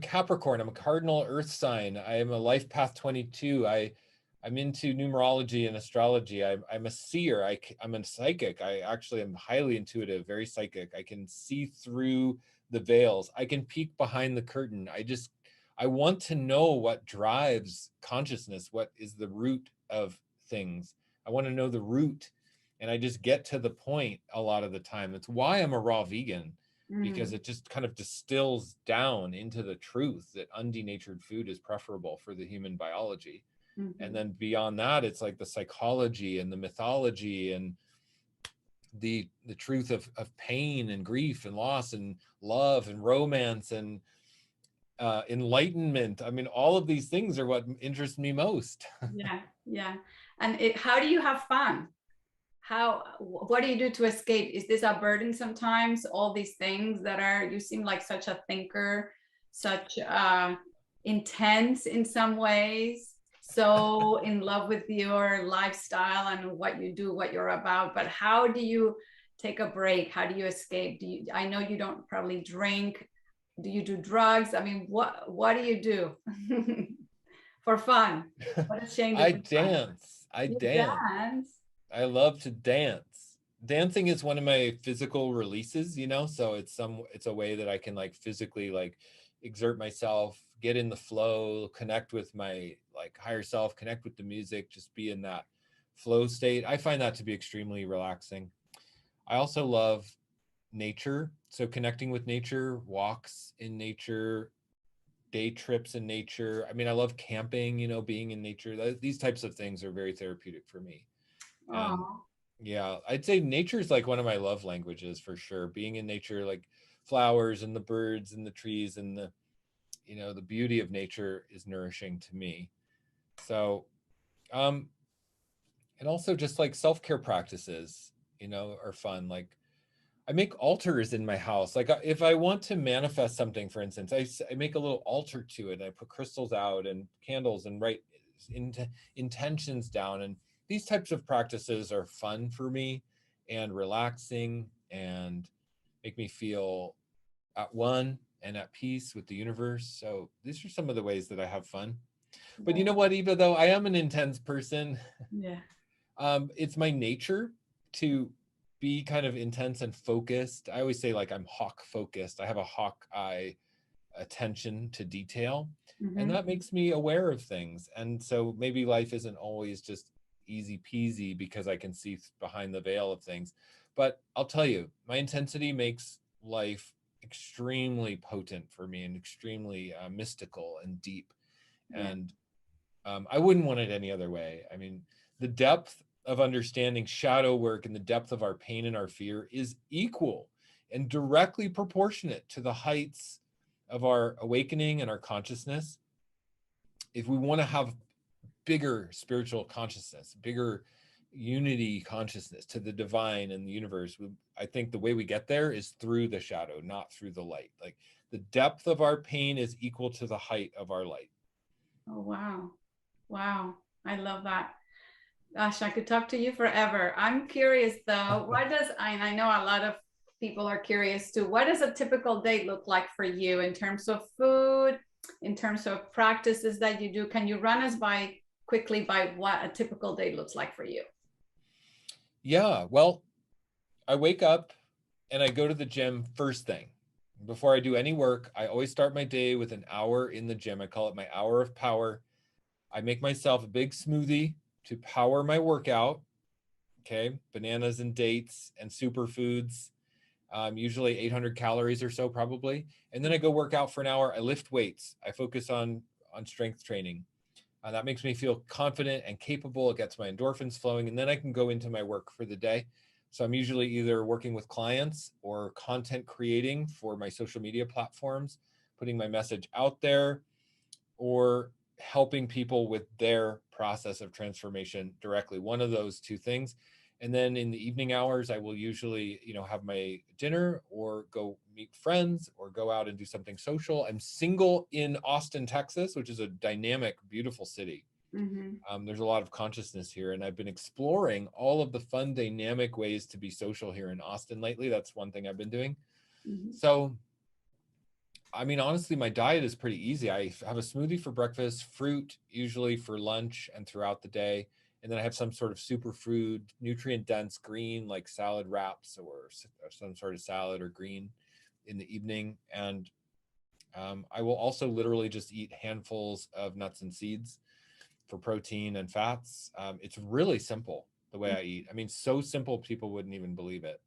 Capricorn. I'm a cardinal earth sign. I am a life path 22. I'm into numerology and astrology. I'm a seer. I'm a psychic. I actually am highly intuitive, very psychic. I can see through the veils. I can peek behind the curtain. I want to know what drives consciousness, what is the root of things. I want to know the root, and I just get to the point a lot of the time. That's why I'm a raw vegan, because it just kind of distills down into the truth that undenatured food is preferable for the human biology. Mm-hmm. And then beyond that, it's like the psychology and the mythology and the truth of pain and grief and loss and love and romance and enlightenment. I mean, all of these things are what interest me most. Yeah, yeah. And how do you have fun? What do you do to escape? Is this a burden sometimes? All these things you seem like such a thinker, such intense in some ways, so in love with your lifestyle and what you do, what you're about. But how do you take a break? How do you escape? I know you don't probably drink. Do you do drugs? I mean, what do you do? For fun. What a shame to I be fun. dance. I You dance. dance. I love to dance. Dancing is one of my physical releases, you know, so it's a way that I can like physically like exert myself, get in the flow, connect with my like higher self, connect with the music, just be in that flow state. I find that to be extremely relaxing. I also love nature, so connecting with nature, walks in nature, day trips in nature. I mean, I love camping, you know, being in nature. These types of things are very therapeutic for me. And Oh, yeah, I'd say nature is like one of my love languages for sure. Being in nature, like flowers and the birds and the trees and the, you know, the beauty of nature is nourishing to me. So, um, and also just like self-care practices, you know, are fun. Like I make altars in my house. Like if I want to manifest something, for instance, I make a little altar to it. And I put crystals out and candles and write intentions down. And these types of practices are fun for me and relaxing and make me feel at one and at peace with the universe. So these are some of the ways that I have fun. But you know what, Eva, though, I am an intense person. yeah. It's my nature to be kind of intense and focused. I always say like I'm hawk focused. I have a hawk eye attention to detail, and Mm-hmm. that makes me aware of things. And so maybe life isn't always just easy peasy because I can see behind the veil of things. But I'll tell you, my intensity makes life extremely potent for me and extremely mystical and deep. Yeah. And I wouldn't want it any other way. I mean, the depth of understanding shadow work and the depth of our pain and our fear is equal and directly proportionate to the heights of our awakening and our consciousness. If we want to have bigger spiritual consciousness, bigger unity consciousness to the divine and the universe, I think the way we get there is through the shadow, not through the light. Like the depth of our pain is equal to the height of our light. Oh, wow. Wow. I love that. Gosh, I could talk to you forever. I'm curious though, and I know a lot of people are curious too, what does a typical day look like for you in terms of food, in terms of practices that you do? Can you run us by quickly by what a typical day looks like for you? Yeah, well, I wake up and I go to the gym first thing. Before I do any work, I always start my day with an hour in the gym. I call it my hour of power. I make myself a big smoothie to power my workout. Okay, bananas and dates and superfoods, usually 800 calories or so, probably. And then I go work out for an hour. I lift weights. I focus on strength training. That makes me feel confident and capable. It gets my endorphins flowing, and then I can go into my work for the day. So I'm usually either working with clients or content creating for my social media platforms, putting my message out there, or helping people with their process of transformation directly. One of those two things. And then in the evening hours, I will usually, you know, have my dinner or go meet friends or go out and do something social. I'm single in Austin, Texas, which is a dynamic, beautiful city. Mm-hmm. There's a lot of consciousness here, and I've been exploring all of the fun, dynamic ways to be social here in Austin lately. That's one thing I've been doing. Mm-hmm. So I mean, honestly, my diet is pretty easy. I have a smoothie for breakfast, fruit usually for lunch and throughout the day. And then I have some sort of superfood, nutrient dense green, like salad wraps or some sort of salad or green in the evening. And I will also literally just eat handfuls of nuts and seeds for protein and fats. It's really simple the way I eat. I mean, so simple people wouldn't even believe it.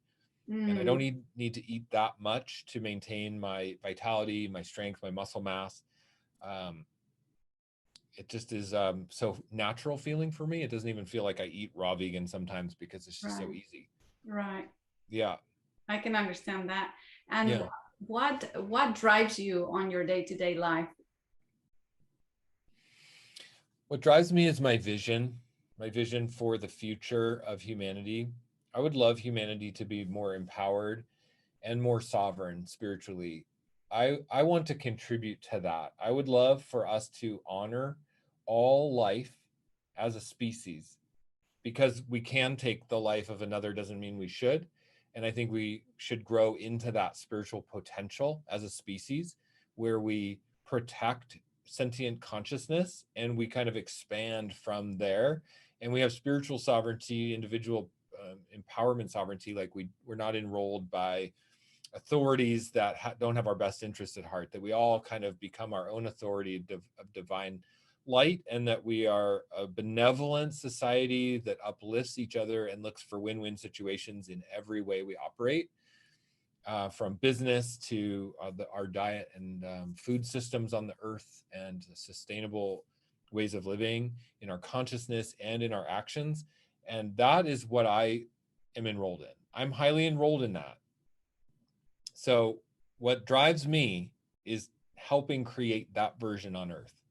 And I don't Mm, need to eat that much to maintain my vitality, my strength, my muscle mass. Um, it just is so natural feeling for me. It doesn't even feel like I eat raw vegan sometimes because it's just so right, easy. right. Yeah, I can understand that. And yeah. what drives you on your day-to-day life? What drives me is my vision for the future of humanity. I would love humanity to be more empowered and more sovereign spiritually. I want to contribute to that. I would love for us to honor all life as a species, because we can take the life of another doesn't mean we should. And I think we should grow into that spiritual potential as a species where we protect sentient consciousness, and we kind of expand from there. And we have spiritual sovereignty, individual empowerment sovereignty. Like we're not enrolled by authorities that don't have our best interest at heart, that we all kind of become our own authority of divine light, and that we are a benevolent society that uplifts each other and looks for win-win situations in every way we operate, from business to our diet and food systems on the earth, and sustainable ways of living in our consciousness and in our actions. And that is what I am enrolled in. I'm highly enrolled in that. So what drives me is helping create that version on earth.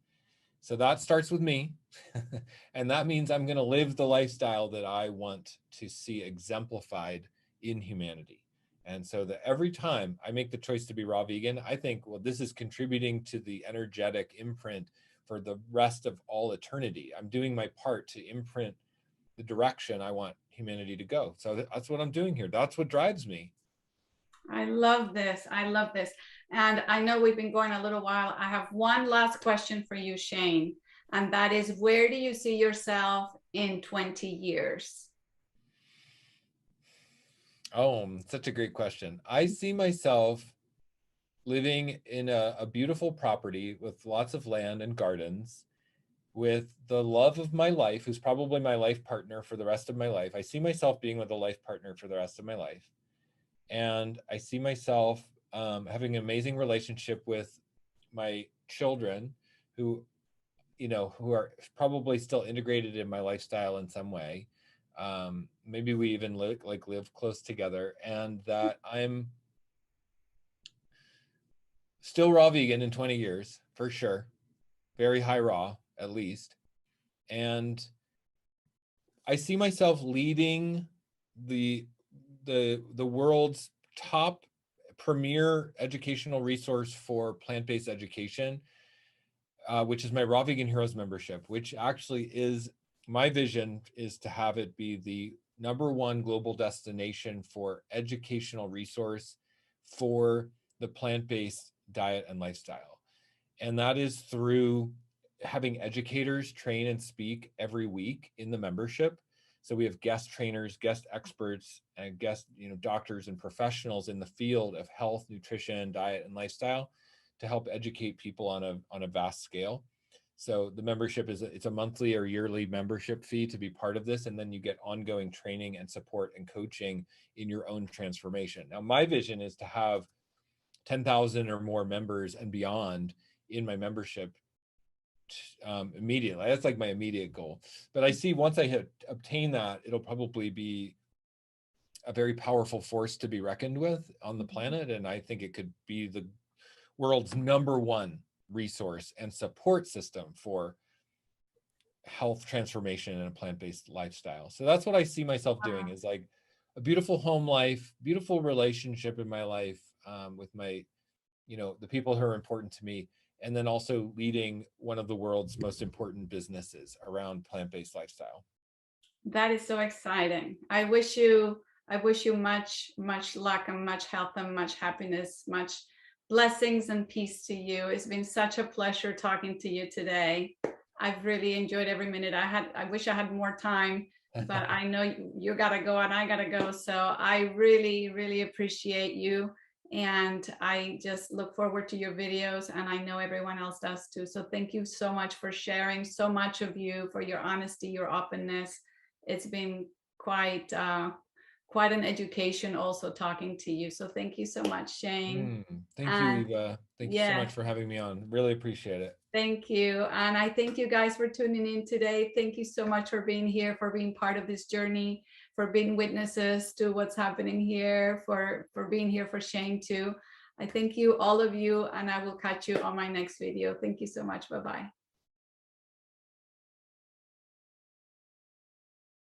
So that starts with me. And that means I'm going to live the lifestyle that I want to see exemplified in humanity. And so that every time I make the choice to be raw vegan, I think, well, this is contributing to the energetic imprint for the rest of all eternity. I'm doing my part to imprint the direction I want humanity to go. So that's what I'm doing here. That's what drives me. I love this. I love this. And I know we've been going a little while. I have one last question for you, Shane. And that is, where do you see yourself in 20 years? Oh, such a great question. I see myself living in a beautiful property with lots of land and gardens, with the love of my life, who's probably my life partner for the rest of my life. I see myself being with a life partner for the rest of my life. And I see myself having an amazing relationship with my children, who, who are probably still integrated in my lifestyle in some way. Maybe we even live close together, and that I'm still raw vegan in 20 years, for sure. Very high raw, at least. And I see myself leading the world's top premier educational resource for plant-based education, which is my Raw Vegan Heroes membership, which actually is, my vision is to have it be the #1 global destination for educational resource for the plant-based diet and lifestyle. And that is through having educators train and speak every week in the membership. So we have guest trainers, guest experts, and guest, doctors and professionals in the field of health, nutrition, diet, and lifestyle to help educate people on a vast scale. So the membership it's a monthly or yearly membership fee to be part of this. And then you get ongoing training and support and coaching in your own transformation. Now, my vision is to have 10,000 or more members and beyond in my membership immediately. That's like my immediate goal. But I see once I hit obtain that, it'll probably be a very powerful force to be reckoned with on the planet. And I think it could be the world's #1 resource and support system for health transformation and a plant-based lifestyle. So that's what I see myself doing, is like a beautiful home life, beautiful relationship in my life, with my, the people who are important to me, and then also leading one of the world's most important businesses around plant-based lifestyle. That is so exciting. I wish you much, much luck and much health and much happiness, much blessings and peace to you. It's been such a pleasure talking to you today. I've really enjoyed every minute. I wish I had more time, but I know you gotta go and I gotta go. So I really, really appreciate you. And I just look forward to your videos, and I know everyone else does too. So thank you so much for sharing so much of you, for your honesty, your openness. It's been quite an education also talking to you. So thank you so much, Shane. Thank you, Eva. Thank you so Yeah, much for having me on. Really appreciate it. thank you. And I thank you guys for tuning in today. Thank you so much for being here, for being part of this journey, for being witnesses to what's happening here, for being here for Shane too. I thank you, all of you, and I will catch you on my next video. Thank you so much. Bye-bye.